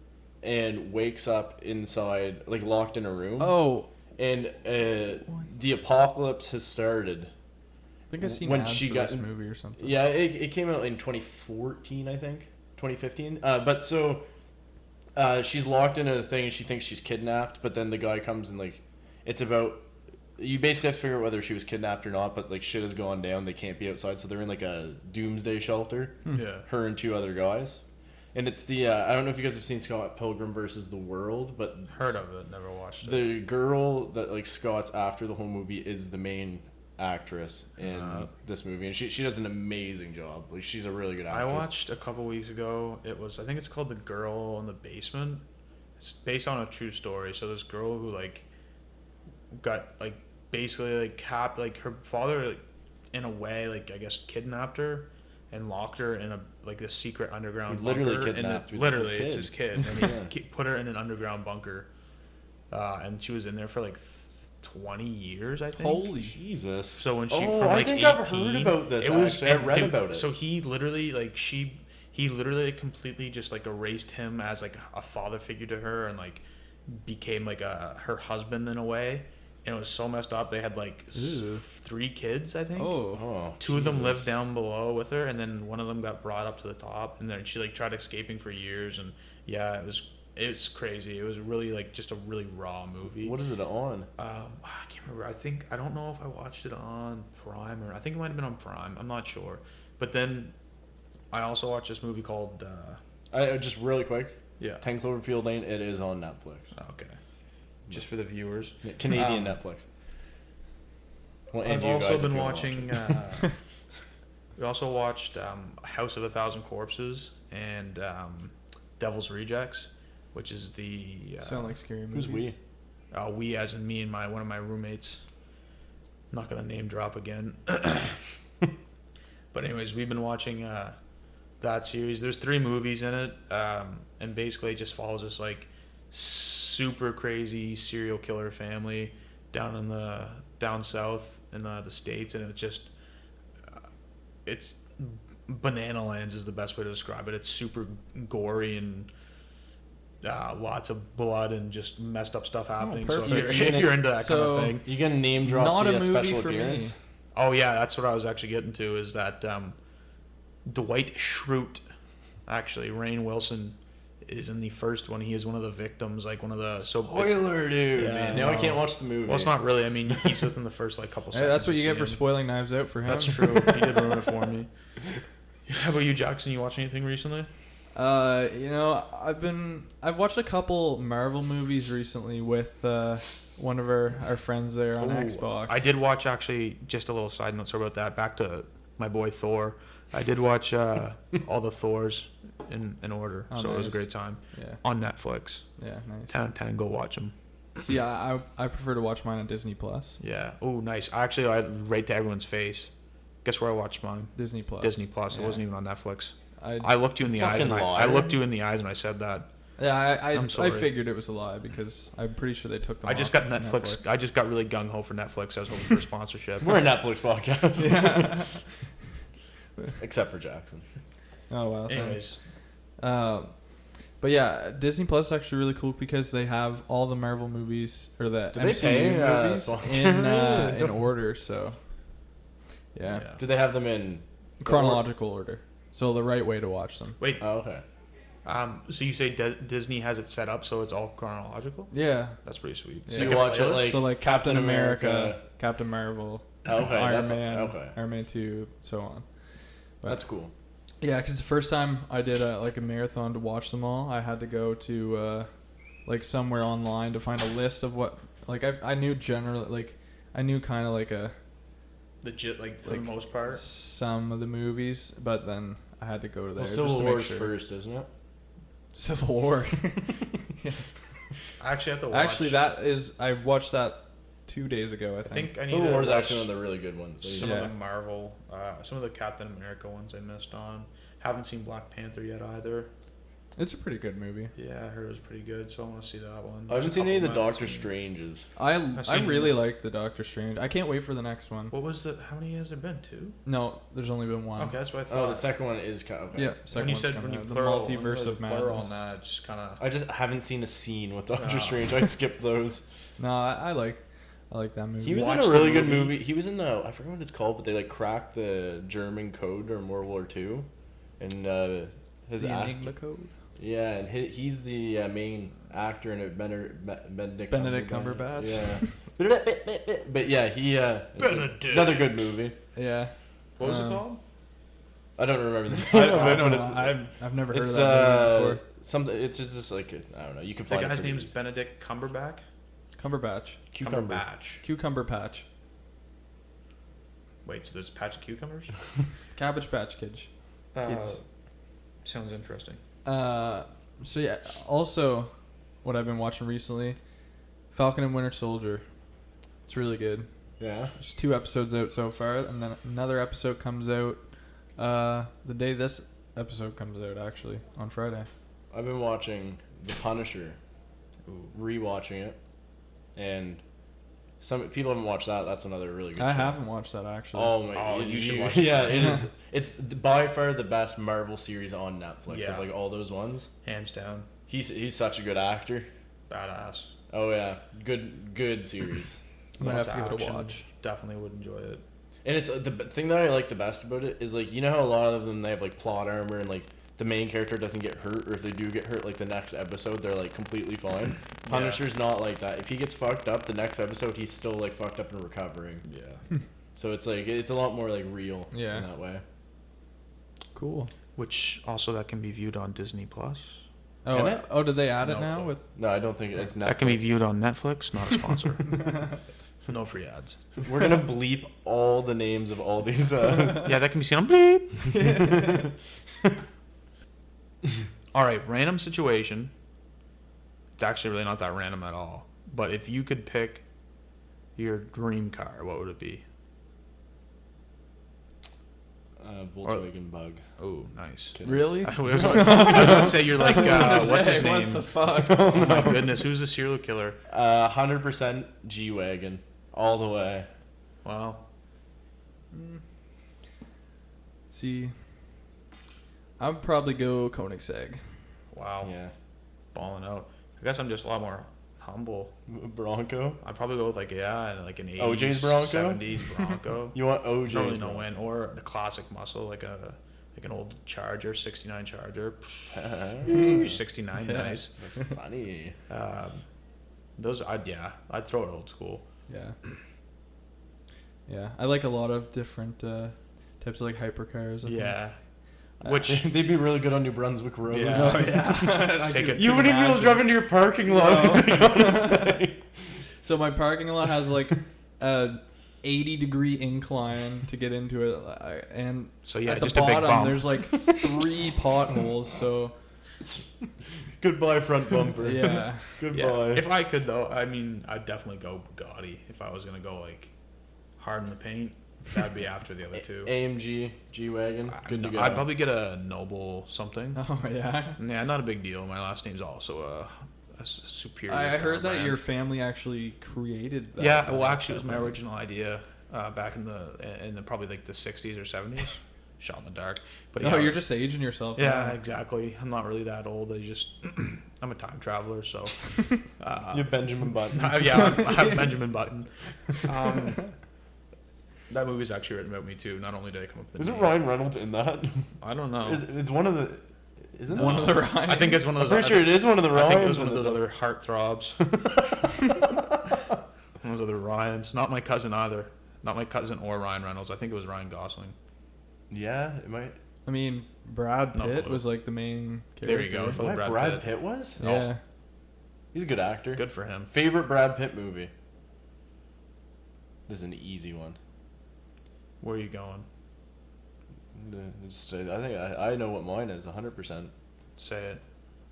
and wakes up inside like locked in a room. Oh, And the apocalypse has started. I think I've seen When ads she for got- this movie or something. Yeah, it came out in 2014, I think. 2015. But so she's locked in a thing and she thinks she's kidnapped, but then the guy comes and like it's about you basically have to figure out whether she was kidnapped or not. But like shit has gone down, they can't be outside, so they're in like a doomsday shelter. Yeah. Her and 2 other guys. And it's the I don't know if you guys have seen Scott Pilgrim versus the World, but Heard of it, never watched it. the girl that like Scott's after the whole movie is the main actress in this movie, and she does an amazing job. Like she's a really good actress. I watched a couple weeks ago. It was, I think it's called The Girl in the Basement. It's based on a true story. So this girl who like got like basically like like her father like, in a way like I guess kidnapped her and locked her in a like this secret underground He literally bunker. kidnapped her. Literally, It's his it's his kid, and he put her in an underground bunker, and she was in there for like 20 years, I think. Holy Jesus. So when she Oh, from like I think 18, I've heard about this. it was, Actually, I read about it. So he literally like he literally completely just like erased him as like a father figure to her and like became like her husband in a way. And it was so messed up. They had like 3 kids, I think. Oh. 2 of them lived down below with her, and then one of them got brought up to the top, and then she like tried escaping for years, and yeah, it was crazy. It was really like just a really raw movie. What is it on? I can't remember. I don't know if I watched it on Prime or I think it might have been on Prime. I'm not sure. But then I also watched this movie called Just really quick. yeah. 10 Cloverfield Lane. It is on Netflix. Okay. Just for the viewers. Yeah, Canadian Netflix. Well, and I've you also guys, if been you wanna watching. watch it. We also watched House of a Thousand Corpses and Devil's Rejects, which is the. Sound like scary movies. Who's we? We as in me and one of my roommates. I'm not gonna name drop again. But anyways, we've been watching that series. There's 3 movies in it, and basically it just follows this like super crazy serial killer family down south in the States, and it's just it's banana lands is the best way to describe it. It's super gory and lots of blood and just messed up stuff happening. So perfect. if you're into that kind of thing, You gonna name drop Not the a movie special for me. appearance? oh yeah, that's what I was actually getting to. Is that Dwight Schrute, actually Rainn Wilson, is in the first one. He is one of the victims, like one of the Spoiler, dude. Yeah, man, now I no. can't watch the movie. Well, it's not really. I mean, he's within the first like couple Hey, seconds. that's what you get for seeing. spoiling Knives Out for him. That's true. He did ruin it for me. How about you, Jackson? You watch anything recently? I've watched a couple Marvel movies recently with one of our friends there on Ooh, Xbox. I did watch, actually, just a little side note, sorry about that. Back to my boy Thor. I did watch all the Thors in order, Oh, so it was a nice. great time. Yeah, On Netflix. yeah, nice. 10 out of 10, go watch them. So yeah, I prefer to watch mine on Disney Plus. Yeah. Oh, nice. Actually, I right to everyone's face. Guess where I watched mine? Disney Plus. Disney Plus. It Yeah. wasn't even on Netflix. I I looked you in the eyes, and Fucking I liar. looked you in the eyes, and I said that. I I'm sorry. figured it was a lie because I'm pretty sure they took them. I just off got Netflix. I just got really gung ho for Netflix. I was hoping for a sponsorship. We're a Netflix podcast. Yeah. Except for Jackson. Oh wow. Anyways, Thanks. But yeah, Disney Plus is actually really cool because they have all the Marvel movies or the Do they MCU pay, movies sponsor? in order. So yeah, yeah. Do they have them in chronological order. So the right way to watch them. Wait. Oh, okay. So you say Disney has it set up so it's all chronological? Yeah. That's pretty sweet. So Yeah. you Like a watch it playlist? like So like Captain America, Captain Marvel, Okay, Iron that's Man, okay. Iron Man 2, so on. But That's cool. yeah, because the first time I did a marathon to watch them all, I had to go to like somewhere online to find a list of what I knew generally I knew kind of like Legit, like for the Like, most part. some of the movies, but then I had to go to there Well, just Civil to War make is sure. first, isn't it? Civil War. I actually have to watch. Actually, I watched that 2 days ago. I I think. think I need Civil to War is watch actually one of the really good ones. some Yeah. of the Marvel, some of the Captain America ones I missed on. Haven't seen Black Panther yet either. It's a pretty good movie. Yeah, I heard it was pretty good, so I want to see that one. I haven't There's a seen any of the couple Doctor I've seen. Stranges. I seen- really like the Doctor Strange. I can't wait for the next one. What was the? How many has there been? 2? No, there's only been one. Okay, that's what I thought. Oh, the second one is kind of okay. Yeah, When second you one's said coming when you out. The plural, multiverse of plural madness. on that, it just kind of. I just haven't seen a scene with Doctor Oh. Strange. I skipped those. No, I like that movie. He was in Watch a the really good movie. movie. He was in I forget what it's called, but they like cracked the German code during World War II, and his the act- Enigma Code. Yeah, and he's the main actor in it. Benedict Benedict Cumberbatch. Yeah, But yeah, he Benedict. another good movie. Yeah. What was it called? I don't remember the name of I it, don't but know. I've never heard of it's that movie before. something. It's just like I don't know. You can The find guy's it. name's Benedict Cumberbatch. Cumberbatch. Cucumber. Cumberbatch. Cucumber Patch. Wait, so there's a patch of cucumbers? Cabbage Patch Kids. Kids. Sounds interesting. So yeah, also what I've been watching recently, Falcon and Winter Soldier. It's really good. Yeah. There's 2 episodes out so far, and then another episode comes out the day this episode comes out, actually, on Friday. I've been watching The Punisher, rewatching it, and some people haven't watched that. That's another really good show. I haven't watched that, actually. Oh my! Oh, you should watch it. Yeah, it is. It's by far the best Marvel series on Netflix. Yeah. Of like all those ones. Hands down. He's such a good actor. Badass. Oh yeah, good series. I might have Lots to give of it a action. watch. Definitely would enjoy it. And it's the thing that I like the best about it is like, you know how a lot of them they have like plot armor and like the main character doesn't get hurt, or if they do get hurt, like the next episode they're like completely fine. Punisher's not like that. If he gets fucked up, the next episode he's still like fucked up and recovering. Yeah. So it's like it's a lot more like real in Yeah. that way. Cool. Which also that can be viewed on Disney Plus. Oh, Can it? oh, did they add it No now? clue. With No, I don't think it's Netflix. That can be viewed on Netflix. Not a sponsor. No free ads. We're gonna bleep all the names of all these. Yeah, that can be seen on Bleep. All right, random situation. It's actually really not that random at all. But if you could pick your dream car, what would it be? Volkswagen Bug. Oh, nice. Kidding. really? I was gonna say you're like, what's his name? What the fuck? Oh my goodness, who's the serial killer? 100% G-Wagon. All the way. Wow. See, I'd probably go Koenigsegg. Wow. Yeah. Balling out. I guess I'm just a lot more humble. Bronco? I'd probably go with like an 80s, OJ's Bronco? 70s Bronco. You want OJ's Don't really know Bronco? when, or the classic muscle, like an old Charger, 69 Charger. 69, Yeah. nice. That's funny. I'd throw it old school. Yeah. Yeah, I like a lot of different types of like hypercars. I Yeah. think. Which They'd be really good on New Brunswick roads. Yeah. Oh yeah. I Take could- it. You could wouldn't even be able to imagine. drive into your parking lot. No. I gotta say. So my parking lot has like a 80-degree incline to get into it, and So yeah, at the just a big bottom bump. there's like 3 potholes. So Goodbye, front bumper. yeah, Goodbye. Yeah. If I could though, I mean, I'd definitely go Bugatti if I was gonna go like hard in the paint. That'd be after the other two. AMG, G-Wagon. Good to go. I'd probably get a Noble something. oh yeah. Yeah, not a big deal. My last name's also a superior. I heard that brand. your family actually created that. Yeah, well, actually, it was my original idea back in the probably like the 60s or 70s. Shot in the dark. But Oh, yeah, you're just aging yourself. yeah, now. exactly. I'm not really that old. I'm a time traveler, so. You have Benjamin Button. I have Benjamin Button. That movie's actually written about me too. Not only did I come up with the Isn't name. Ryan Reynolds in that? I don't know. It's one of the. Isn't One it? of the Ryans. I think it's one of I'm those. pretty sure it is one of the I think it Ryans. was one of those other heartthrobs. One of those other Ryans. Not my cousin either. Not my cousin or Ryan Reynolds. I think it was Ryan Gosling. Yeah, it might. I mean, Brad No Pitt clue. was like the main character. There you go. Oh, What, Brad Brad Pitt. Pitt was? Yeah. He's a good actor. Good for him. Favorite Brad Pitt movie? This is an easy one. Where are you going? I think I know what mine is 100%. Say it.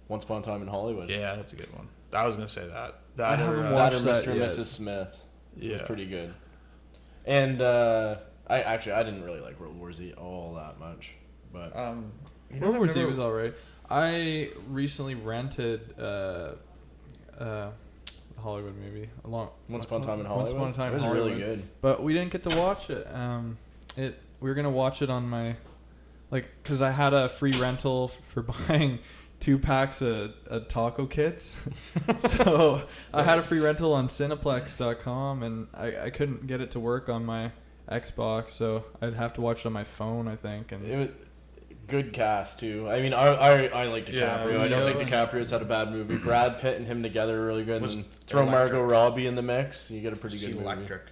Once Upon a Time in Hollywood. Yeah, that's a good one. I was gonna say that. I That haven't That watched or that Mr. and yet. Mrs. Smith. It was Yeah. pretty good. And I didn't really like World War Z all that much, but you know, World War I've Z never- was alright. I recently rented Hollywood movie Once Upon a Time in Once Hollywood. Upon a Time it was in really Hollywood. good. But we didn't get to watch it. We were gonna watch it on my, because I had a free rental for buying 2 packs of taco kits. So I had a free rental on Cineplex.com, and I couldn't get it to work on my Xbox, so I'd have to watch it on my phone, I think. And It was Good cast too. I mean, I like DiCaprio. Yeah, I don't yeah. think DiCaprio's had a bad movie. Brad Pitt and him together are really good. Was And then throw Margot electric. Robbie in the mix, you get a pretty She's good movie. electric.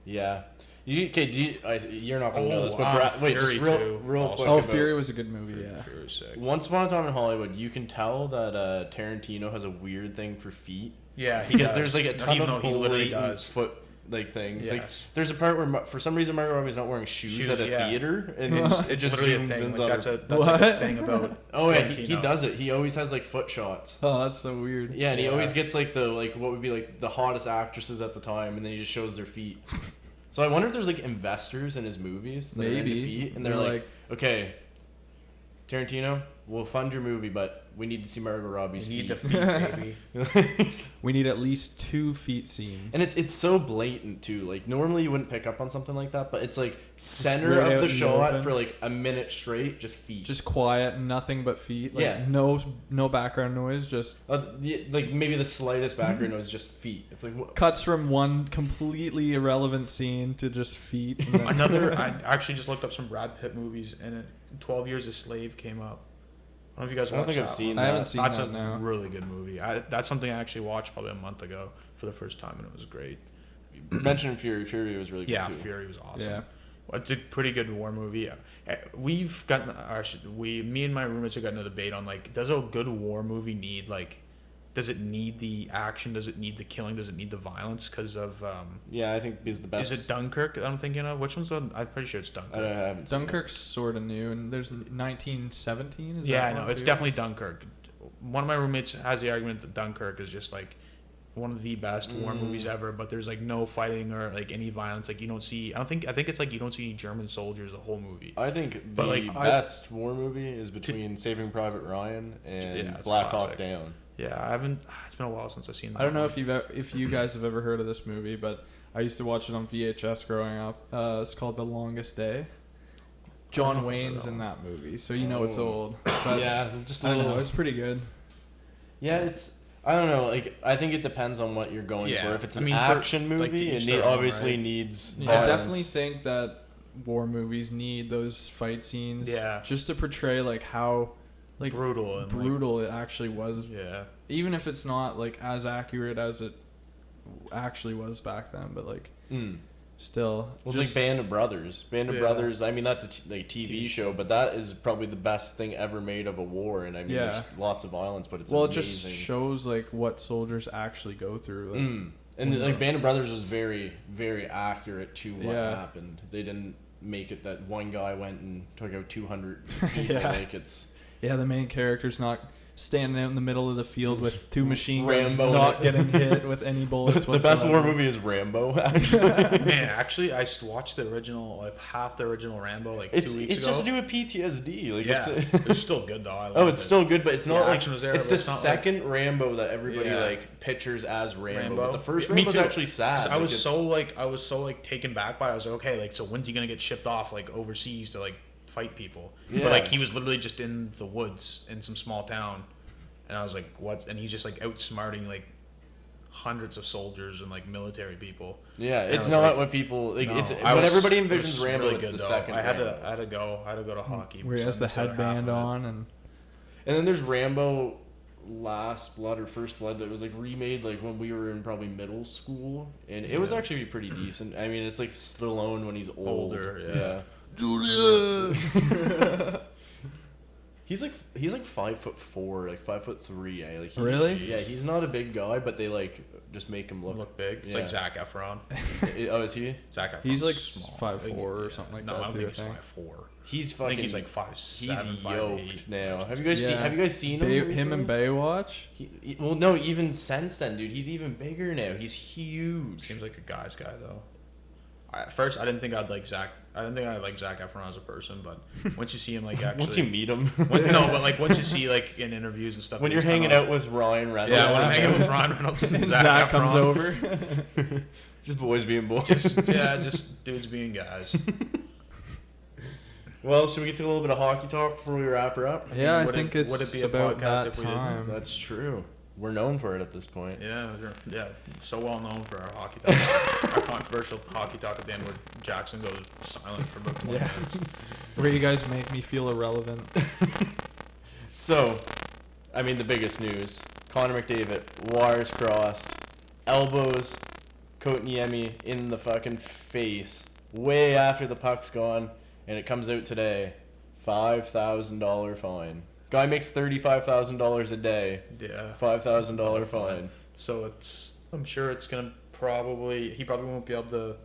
Yeah. You're not gonna know this, but wow, wait, just Fury too, real also. quick. Oh, about- Fury was a good movie. Yeah. Fury was sick. Once Upon a Time in Hollywood, you can tell that Tarantino has a weird thing for feet Yeah, he because does. there's like a ton Even of though he literally blatant does. foot like things. Like Yes. there's a part where for some reason Margot Robbie's not wearing shoes at a yeah. theater, and it just Literally a zooms thing. in Like, on that's her. a like a What? thing about. Oh yeah, he Tarantino. does it. He always has like foot shots. Oh, that's so weird. Yeah, and he Yeah. always gets like the what would be like the hottest actresses at the time, and then he just shows their feet. So I wonder if there's like investors in his movies that are into Maybe. feet, and they're They're like, okay, Tarantino, we'll fund your movie, but we need to see Margot Robbie's You need feet. the feet, baby. We need at least 2 feet scenes. And it's so blatant too. Like normally you wouldn't pick up on something like that, but it's like center right out of the in the shot open. for like a minute straight, just feet. just quiet, nothing but feet. Like, Yeah. No background noise. Just like maybe the slightest background was just feet. It's like cuts from one completely irrelevant scene to just feet. And then I actually just looked up some Brad Pitt movies, and 12 Years a Slave came up. I don't know if you guys I don't watched think I've that seen one. I that. haven't seen That's that a now. really good movie. That's something I actually watched probably a month ago for the first time, and it was great. You mentioned Fury. Fury was really good Yeah, too. Fury was awesome. Yeah. Well, it's a pretty good war movie. We've gotten, me and my roommates have gotten a debate on like, does a good war movie need like, does it need the action? Does it need the killing? Does it need the violence? Because of Yeah, I think is the best. is it Dunkirk? I'm thinking of which one's the? I'm pretty sure it's Dunkirk. I haven't seen it. Dunkirk's sort of new, and there's 1917. Is Yeah, that I know. one It's too? definitely Dunkirk. One of my roommates has the argument that Dunkirk is just like one of the best war movies ever, but there's like no fighting or like any violence. Like you don't see. I think it's like you don't see any German soldiers the whole movie. I think But, the like, best war movie is between Saving Private Ryan and Yeah, it's Black Hawk classic. Down. Yeah, I haven't. It's been a while since I've seen that. I don't know one. if you guys have ever heard of this movie, but I used to watch it on VHS growing up. It's called The Longest Day. John Wayne's in that movie, so you know it's Oh. old. But Yeah, just a I don't little. know. It's pretty good. Yeah, it's. I don't know. Like, I think it depends on what you're going Yeah, for. If it's I an mean, for, action like, movie, to each it their own, obviously right? needs. I violence. definitely think that war movies need those fight scenes, Yeah. just to portray like how like brutal and brutal it actually was. Like, yeah. Even if it's not like as accurate as it actually was back then, but like still, Well, it's like Band of Brothers. Band of Yeah. Brothers. I mean, that's a TV show, but that is probably the best thing ever made of a war. And I mean, Yeah. there's lots of violence, but it's well, amazing. it just shows like what soldiers actually go through. Like, And like Band of Brothers was very, very accurate to what Yeah. happened. They didn't make it that one guy went and took out 200 people. Yeah. Like it's. yeah, the main character's not standing out in the middle of the field with 2 machine guns, Rambo not in it. getting hit with any bullets. The best war whatsoever. movie is Rambo. Actually, Man, actually, I watched the original, like half the original Rambo, like it's 2 weeks it's ago. just to do with PTSD. Like Yeah, it's. it's still good though. I Oh, loved it's it. still good, but it's The not like action was there, it's but the it's not like- second Rambo that everybody Yeah. like pictures as Rambo. Rambo. But the first Me Rambo's too. actually sad. 'Cause I Like, was it's- I was so taken back by it. I was like, okay, like so when's he gonna get shipped off like overseas to like fight people? Yeah. But like he was literally just in the woods in some small town, and I was like, what? And he's just like outsmarting like hundreds of soldiers and like military people. Yeah, And I it's was not like, what people like. No, It's I when was- everybody it was envisions Rambo. really It's good, the though. second. I had Rambo. to go to hockey. Where he has the instead of half headband of it. on and And then there's Rambo Last Blood or First Blood that was like remade like when we were in probably middle school, and it was Yeah. actually pretty decent. I mean, it's like Stallone when he's old. Older, yeah. Julia. He's like 5'4", like 5'3". Eh? Like he's, Really? Yeah, he's not a big guy, but they like just make him look. Look big. It's Yeah. like Zac Efron. Oh, is he? Zac Efron's He's, like, small. 5'4" I think or something like no, that, I don't too, think I he's think. 5'4". He's I fucking. think he's like 5'7", He's 5'8". yoked now. Have you guys seen? Yeah. Have you guys seen him? Him and recently? Baywatch. Well, no, even since then, dude, he's even bigger now. He's huge. Seems like a guy's guy though. At first, I didn't think I'd like Zac. I didn't think I'd like Zac Efron as a person, but once you see him like actually, Once you meet him, no, but like once you see like in interviews and stuff, when that you're he's hanging kinda- out with Ryan Reynolds, yeah, when I'm and hanging with Ryan Reynolds and And Zac Zach comes Efron, over. just boys being boys. just dudes being guys. Well, should we get to a little bit of hockey talk before we wrap her up? Yeah, I Would think it- it's would it be a about podcast that if we didn't? time. That's true. we're known for it at this point. Yeah, so well known for our hockey talk. Our controversial hockey talk at the end where Jackson goes silent for about 20 Yeah. minutes. Where you guys make me feel irrelevant. So, I mean, the biggest news: Connor McDavid, wires crossed, elbows Kotkaniemi in the fucking face, way after the puck's gone, and it comes out today. $5,000 fine. Guy makes $35,000 a day. Yeah. $5,000 fine. So I'm sure it's gonna he probably won't be able to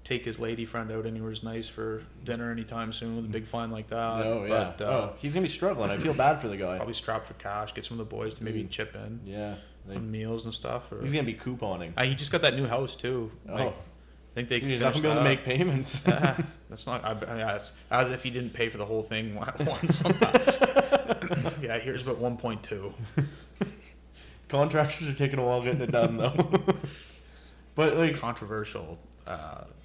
take his lady friend out anywhere nice for dinner anytime soon with a big fine like that. No, yeah. But, He's gonna be struggling. I feel bad for the guy. probably strapped for cash. Get some of the boys to maybe chip in Yeah. on meals and stuff. Or, He's gonna be couponing. he just got that new house too. Oh. I think they. He's not gonna be able to make payments. That's not. I mean, as if he didn't pay for the whole thing once. On that. Yeah, here's about 1.2. Contractors are taking a while getting it done though. But like, Controversial.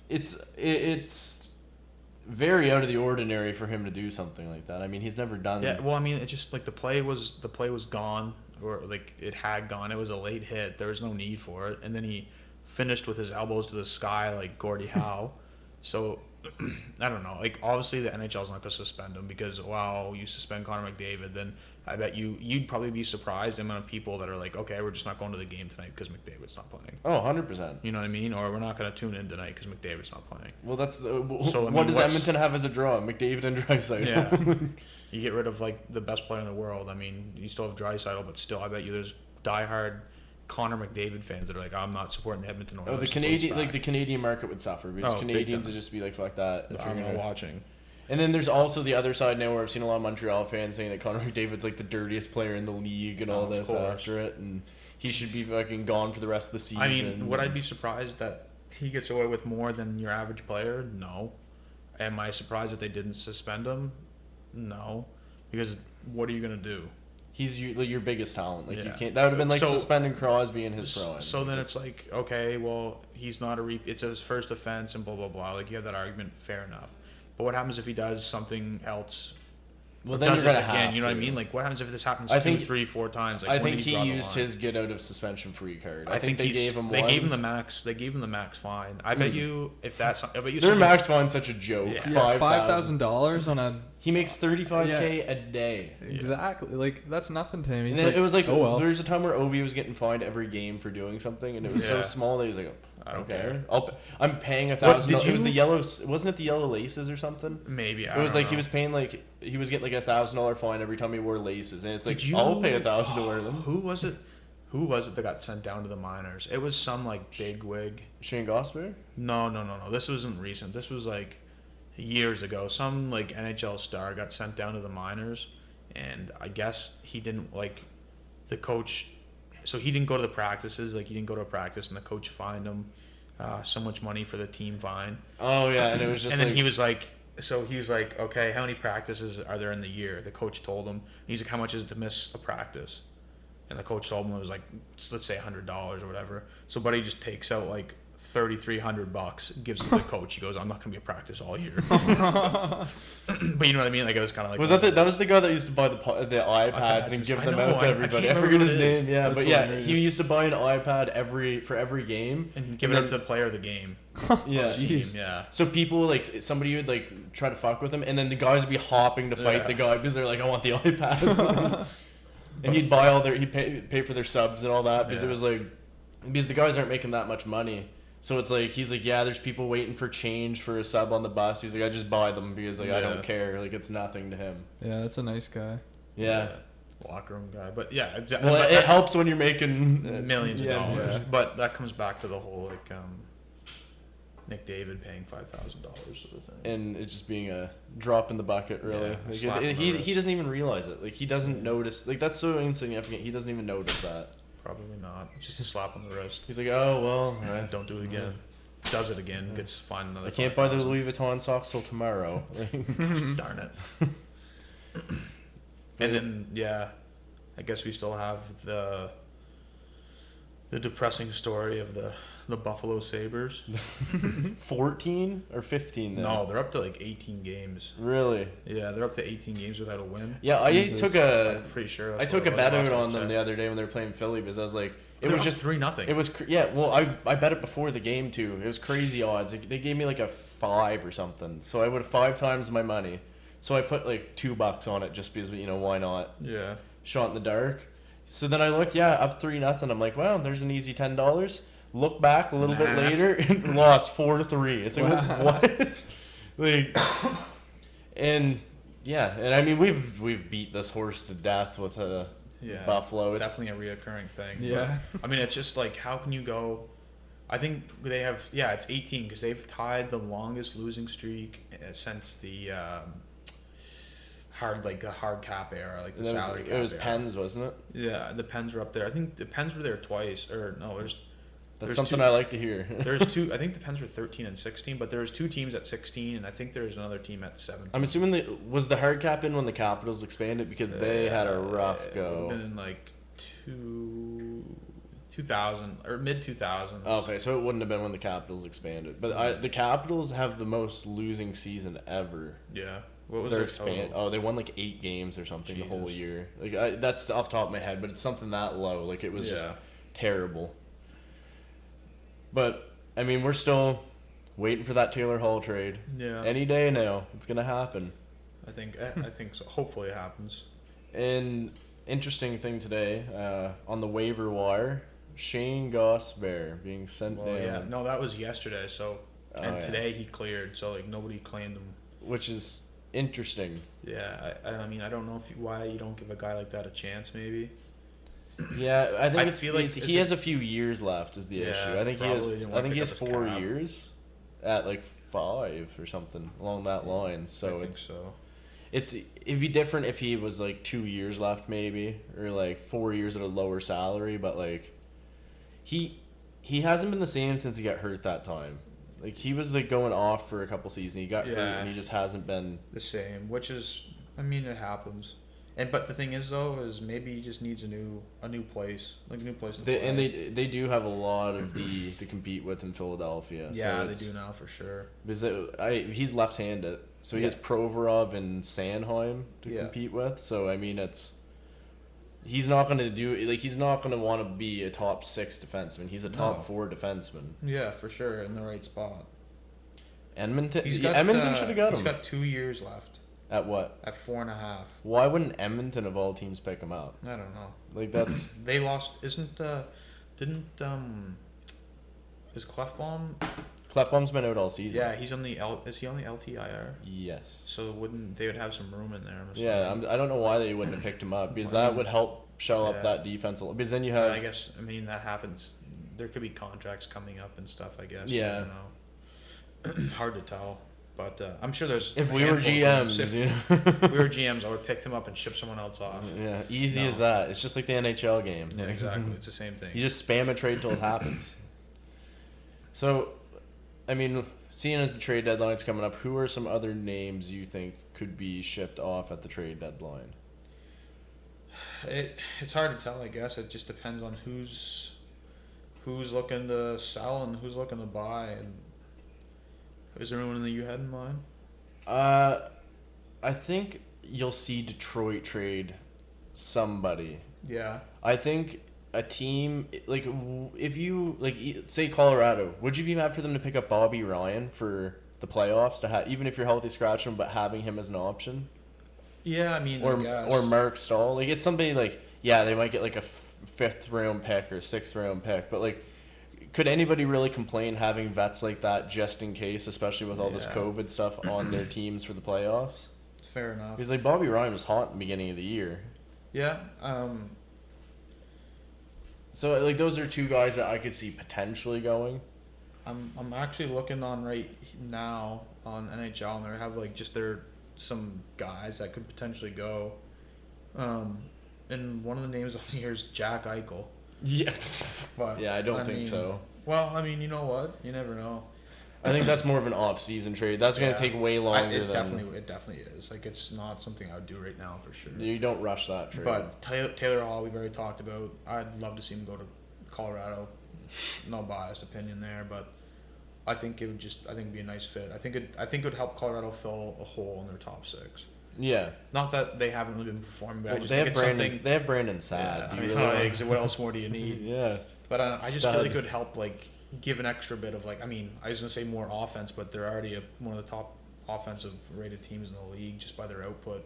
it's very out of the ordinary for him to do something like that. I mean, he's never done. Yeah, well, I mean, it's just like the play was gone, or like it had gone. It was a late hit. There was no need for it, and then he finished with his elbows to the sky like Gordie Howe. So I don't know. Like, obviously the NHL's not gonna suspend him because, wow, you suspend Connor McDavid, then I bet you'd probably be surprised the amount of people that are like, okay, we're just not going to the game tonight because McDavid's not playing. Oh, 100%. You know what I mean? Or we're not going to tune in tonight because McDavid's not playing. Well, that's So, I what mean, does what's- Edmonton have as a draw? McDavid and Draisaitl. Yeah. You get rid of like the best player in the world. I mean, you still have Draisaitl, but still, I bet you there's diehard Connor McDavid fans that are like, I'm not supporting the Edmonton Oilers. Oh, the until he's Canadian, back. like the Canadian market would suffer because Oh, big Canadians time. would just be like, fuck that. If I'm you're not gonna- watching. And then there's also the other side now where I've seen a lot of Montreal fans saying that Connor McDavid's like the dirtiest player in the league and all Of this course. after it, and he should be fucking gone for the rest of the season. I mean, would I be surprised that he gets away with more than your average player? No. Am I surprised that they didn't suspend him? No. Because what are you going to do? He's your biggest talent. Like, you Yeah. can't. That would have been like So- suspending Crosby in his prime. So then it's like, okay, well, he's not it's his first offense and blah, blah, blah. Like, you have that argument, fair enough. But what happens if he does something else? Well, Or then does you're this gonna again? have You know what I to. mean? Like, what happens if this happens I 2, think- 3, 4 times? Like, I when think do you he draw the used line? his get out of suspension free card. I think they gave him one. They gave him the max. They gave him the max fine. I bet you if that's. I bet you. Their something- max fine's such a joke. Yeah. Yeah, $5,000. $5,000 on a He makes $35K a day. exactly like that's nothing to him. And He's then like, it was like oh well. there was a time where Ovi was getting fined every game for doing something, and it was so Yeah. small that he was like, I don't okay, care. I'm paying What, $1,000. did It was you- the yellow. Wasn't it the yellow laces or something? Maybe. It was don't like he know. was paying he was getting like $1,000 fine every time he wore laces, and it's like Did you- I'll pay $1,000 to wear them. Who was it? Who was it that got sent down to the minors? It was some like big wig. Shane Gosper? No. This wasn't recent. This was like years ago. Some like NHL star got sent down to the minors, and I guess he didn't like the coach. So he didn't go to the practices. Like, he didn't go to a practice, and the coach fined him so much money for the team fine. Oh yeah, and it was just And then like he was like, okay, how many practices are there in the year? The coach told him. He's like, how much is it to miss a practice? And the coach told him it was like, let's say $100 or whatever. So Buddy just takes out like $3,300, gives it to the coach. He goes, I'm not gonna be at practice all year. But you know what I mean? Like, it was kind of like, was that was the guy that used to buy the iPads and give I them know, out to I everybody? I, can't forget remember his what it is. name. Yeah, That's but yeah, hilarious. he used to buy an iPad for every game and give and it up then- to the player of the game. Yeah. Jeez. Team, yeah. So people like somebody would like try to fuck with him, and then the guys would be hopping to fight Yeah. the guy because they're like, I want the iPad. And he'd buy all he'd pay for their subs and all that because it Yeah. was like because the guys aren't making that much money. So it's like he's like, yeah, there's people waiting for change for a sub on the bus. He's like, I just buy them because like I Yeah. don't care. Like, it's nothing to him. Yeah, that's a nice guy. Yeah. Locker room guy. But yeah, Well, but it that's helps when you're making millions of yeah, dollars. yeah. But that comes back to the whole like McDavid paying $5,000 sort of thing. And it just being a drop in the bucket, really. Yeah, Like, slap on the he wrist. doesn't even realize it. Like, he doesn't notice. Like, that's so insignificant. He doesn't even notice that. Probably not. Just a slap on the wrist. He's like, oh well, Don't do it again. Does it again, gets fined another. I can't buy the 5,000. Louis Vuitton socks till tomorrow. Darn it. And then yeah, I guess we still have the depressing story of the The Buffalo Sabres. 14 or 15 then? No, they're up to like 18 games. Really? Yeah, they're up to 18 games without a win. Yeah, Jesus. I'm pretty sure. I took a bet out on them the other day when they were playing Philly because I was like, it was just 3-0. It was well, I bet it before the game too. It was crazy odds. Like, they gave me like a 5 or something, so I would have 5 times my money. So I put like $2 on it just because why not? Yeah. Shot in the dark. So then I look, up 3-0. I'm like, wow, there's an easy $10. Look back a little bit later and lost 4-3. It's like what? Like, and I mean we've beat this horse to death with Buffalo. It's definitely a reoccurring thing. Yeah. But, I mean, it's just like, how can you go? I think they have, it's 18 because they've tied the longest losing streak since the hard cap era, like the salary cap. It was era. Pens, wasn't it? Yeah, the Pens were up there. I think the Pens were there twice, or no, That's something I like to hear. There's 2. I think the Pens were 13 and 16, but there was 2 teams at 16, and I think there's another team at 17. I'm assuming was the hard cap in when the Capitals expanded because they had a rough It go. would have been in like 2000 or mid 2000s. Okay, so it wouldn't have been when the Capitals expanded, but the Capitals have the most losing season ever. Yeah. What was their their expand? total? Oh, they won like 8 games or something the whole Jesus. year. Like that's off the top of my head, but it's something that low. Like it was just terrible. But I mean, we're still waiting for that Taylor Hall trade. Yeah. Any day now, it's gonna happen. I think so. Hopefully it happens. And interesting thing today, on the waiver wire, Shane Gossbear being sent Well, down. yeah. No, that was yesterday. So, and yeah. today he cleared. So like nobody claimed him. Which is interesting. Yeah. I mean, I don't know why you don't give a guy like that a chance. Maybe. Yeah, I think feel like he has a few years left is the issue. I think he has. I think he has 4 years, at like 5 or something along that line. So it'd be different if he was like 2 years left maybe, or like 4 years at a lower salary. But like, he hasn't been the same since he got hurt that time. Like he was like going off for a couple seasons. He got hurt and he just hasn't been the same. Which is, I mean, it happens. But the thing is though, is maybe he just needs a new place, like a new place to play. And they do have a lot of D to compete with in Philadelphia. Yeah, so they do now for sure. Because he's left-handed, so he has Provorov and Sanheim to compete with. So I mean, he's not going to he's not going to want to be a top 6 defenseman. He's a top 4 defenseman. Yeah, for sure, in the right spot. Edmonton should have got him. He's got 2 years left. At what? At 4.5. Why wouldn't Edmonton of all teams pick him up? I don't know. Like that's they lost. Is Clefbaum? Clefbaum's been out all season. Yeah, he's on the Is he on the LTIR? Yes. So they would have some room in there? I don't know why they wouldn't have picked him up because that would help shell up that defense a little. Because then you have. I guess that happens. There could be contracts coming up and stuff. I guess. Yeah. I don't know. Hard to tell. But I'm sure there's. If we were GMs, if we were GMs, I would pick him up and ship someone else off. Yeah, easy as that. It's just like the NHL game. Yeah, exactly. It's the same thing. You just spam a trade till it happens. So, I mean, seeing as the trade deadline's coming up, who are some other names you think could be shipped off at the trade deadline? It's hard to tell. I guess it just depends on who's looking to sell and who's looking to buy. And is there anyone that you had in mind? I think you'll see Detroit trade somebody. Yeah. I think a team like if you say Colorado, would you be mad for them to pick up Bobby Ryan for the playoffs to have, even if you're healthy scratch him, but having him as an option? Yeah, I mean, or Mark Stahl. Like it's somebody like they might get like a 5th round pick or 6th round pick, but like. Could anybody really complain having vets like that just in case, especially with all this COVID stuff on their teams for the playoffs? Fair enough. Because like Bobby Ryan was hot in the beginning of the year. Yeah. So like those are 2 guys that I could see potentially going. I'm actually looking on right now on NHL, and they have like some guys that could potentially go. And one of the names on here is Jack Eichel. Yeah. But I don't think so. Well, I mean, you know what? You never know. I think that's more of an off-season trade. That's going to take way longer it definitely is. Like, it's not something I would do right now for sure. You don't rush that trade. But Taylor Hall, we've already talked about. I'd love to see him go to Colorado. no biased opinion there, but I think it'd be a nice fit. I think it would help Colorado fill a hole in their top 6. Yeah. Not that they haven't really been performing, but I just they think have it's Brandon. something. They have Brandon Saad. Yeah, Do I you mean, really want- what else more do you need? Yeah. But I just Stud. feel like it would help, like, give an extra bit of, like, I mean, I was gonna say more offense, but they're already one of the top offensive rated teams in the league just by their output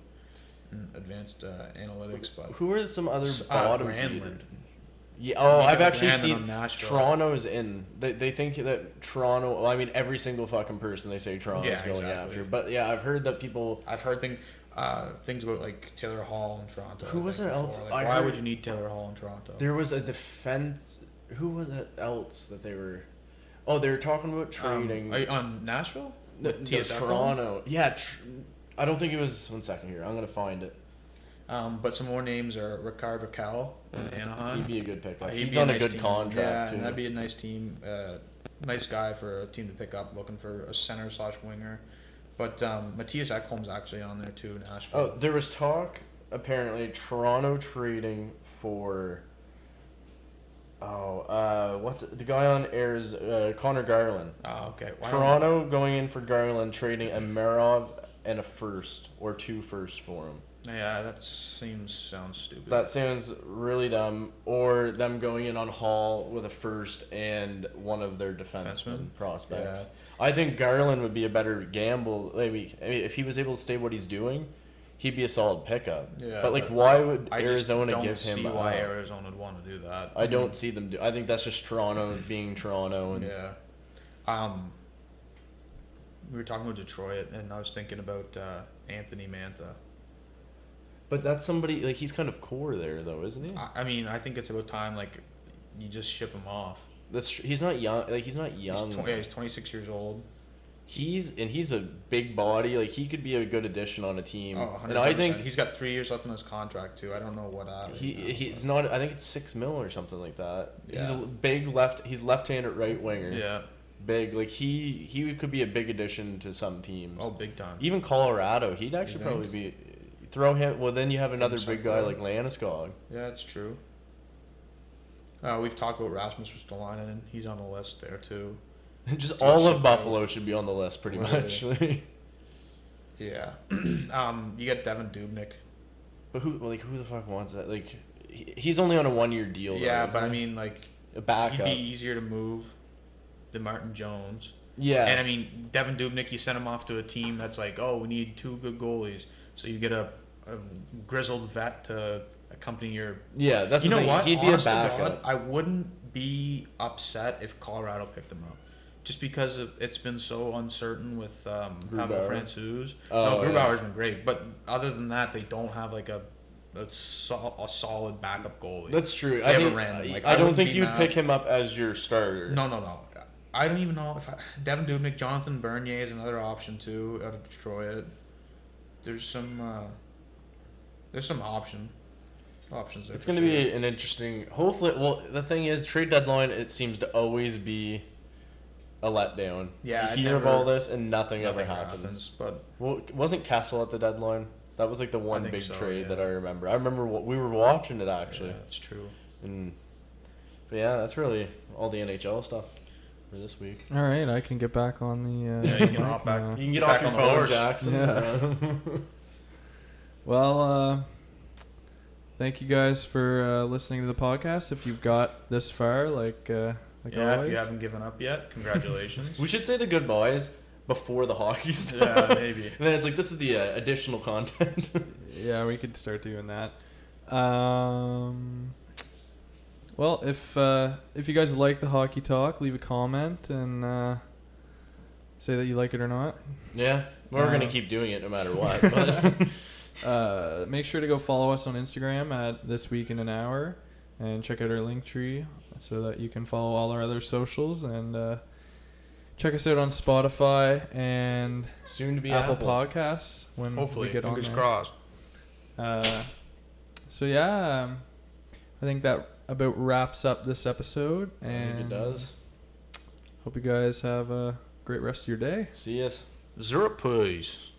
and advanced analytics. But Who are some other bottom Granlund. feeder? Yeah. Oh, You I've got actually Granlund seen on Nashville. Toronto's in. They think that Toronto. Well, I mean, every single fucking person they say Toronto's Yeah, going exactly. after. But yeah, I've heard that people. I've heard things about like Taylor Hall in Toronto. Who I was think, it else? before. I Like, why heard- would you need Taylor Hall in Toronto? There was a defense. Who was it else that they were? Oh, they were talking about trading. Are you on Nashville? No, With TSF Toronto. Yeah. I don't think it was. 1 second here. I'm gonna find it. But some more names are Rickard Rakell in Anaheim. He'd be a good pickup. He'd He's be on a nice good team. contract Yeah, too. that'd be a nice team. Nice guy for a team to pick up, looking for a center/winger. But Matthias Ekholm's actually on there too, Nashville. Oh, there was talk apparently Toronto trading for. What's it? The guy on air's Connor Garland. Oh, okay. Why Toronto going in for Garland, trading a Marov and a first or 2 firsts for him. Yeah, that sounds stupid. That sounds really dumb. Or them going in on Hall with a first and one of their defenseman prospects. Yeah. I think Garland would be a better gamble. Maybe if he was able to stay what he's doing, he'd be a solid pickup. Yeah, but like, but why would I Arizona just don't give him? see why Arizona would want to do that. I don't see them do. I think that's just Toronto being Toronto. And Yeah. We were talking about Detroit, and I was thinking about Anthony Mantha. But that's somebody like he's kind of core there though, isn't he? I mean, I think it's about time like you just ship him off. He's not young. Like he's not young. He's 26 years old. He's a big body. Like he could be a good addition on a team. Oh, 100%. And I think he's got 3 years left on his contract too. I don't know what. it's not. I think it's $6 million or something like that. Yeah. He's a big left. He's left-handed right winger. Yeah. Big. Like he could be a big addition to some teams. Oh, big time. Even Colorado, he'd actually probably be. Throw him. Well, then you have another big guy like Landeskog. Yeah, that's true. We've talked about Rasmus Ristolainen, and he's on the list there too. Just all of Buffalo should be on the list, pretty much. Yeah. You get Devin Dubnyk. But who the fuck wants that? Like, he's only on a 1-year deal. Yeah, though, but I isn't he? mean, like, a backup. he'd be easier to move than Martin Jones. Yeah. And I mean, Devin Dubnyk, you send him off to a team that's like, oh, we need 2 good goalies. So you get a grizzled vet to accompany your. Yeah, that's you the know thing. what? He'd be Honest a to backup. God, I wouldn't be upset if Colorado picked him up, just because it's been so uncertain with Pavel Francouz. Oh, Grubauer's been great, but other than that, they don't have like a solid backup goalie. That's true. They have a random. Like, I don't wouldn't think be you'd mad. pick him up as your starter. No. I don't even know if Devin Dubnyk, Jonathan Bernier is another option too out of Detroit. There's some options there. It's going to be an interesting. Hopefully, well, the thing is, trade deadline. It seems to always be a letdown. Yeah, you hear of all this and nothing ever nothing happens. But Well, wasn't Kessel at the deadline? That was like the one think big so, trade yeah. that I remember. I remember we were watching it actually. yeah, it's true. But yeah, that's really all the NHL stuff for this week. All right, I can get back on the. Yeah, you can mic hop back. now. You can get Back off your on the phone, horse. Jackson. Yeah. Well, thank you guys for listening to the podcast. If you've got this far, like Yeah, always. if you haven't given up yet, congratulations. We should say the goodbyes before the hockey stuff. Yeah, maybe. And then it's like, this is the additional content. Yeah, we could start doing that. Well, if you guys like the hockey talk, leave a comment and say that you like it or not. Yeah, we're going to keep doing it no matter what. But Make sure to go follow us on Instagram at This Week in an Hour and check out our link tree so that you can follow all our other socials and check us out on Spotify and soon to be Apple Apple. Podcasts when Hopefully, we get on fingers there. crossed. So yeah, I think that about wraps up this episode. I And think it does. Hope you guys have a great rest of your day. See us. Zero peace.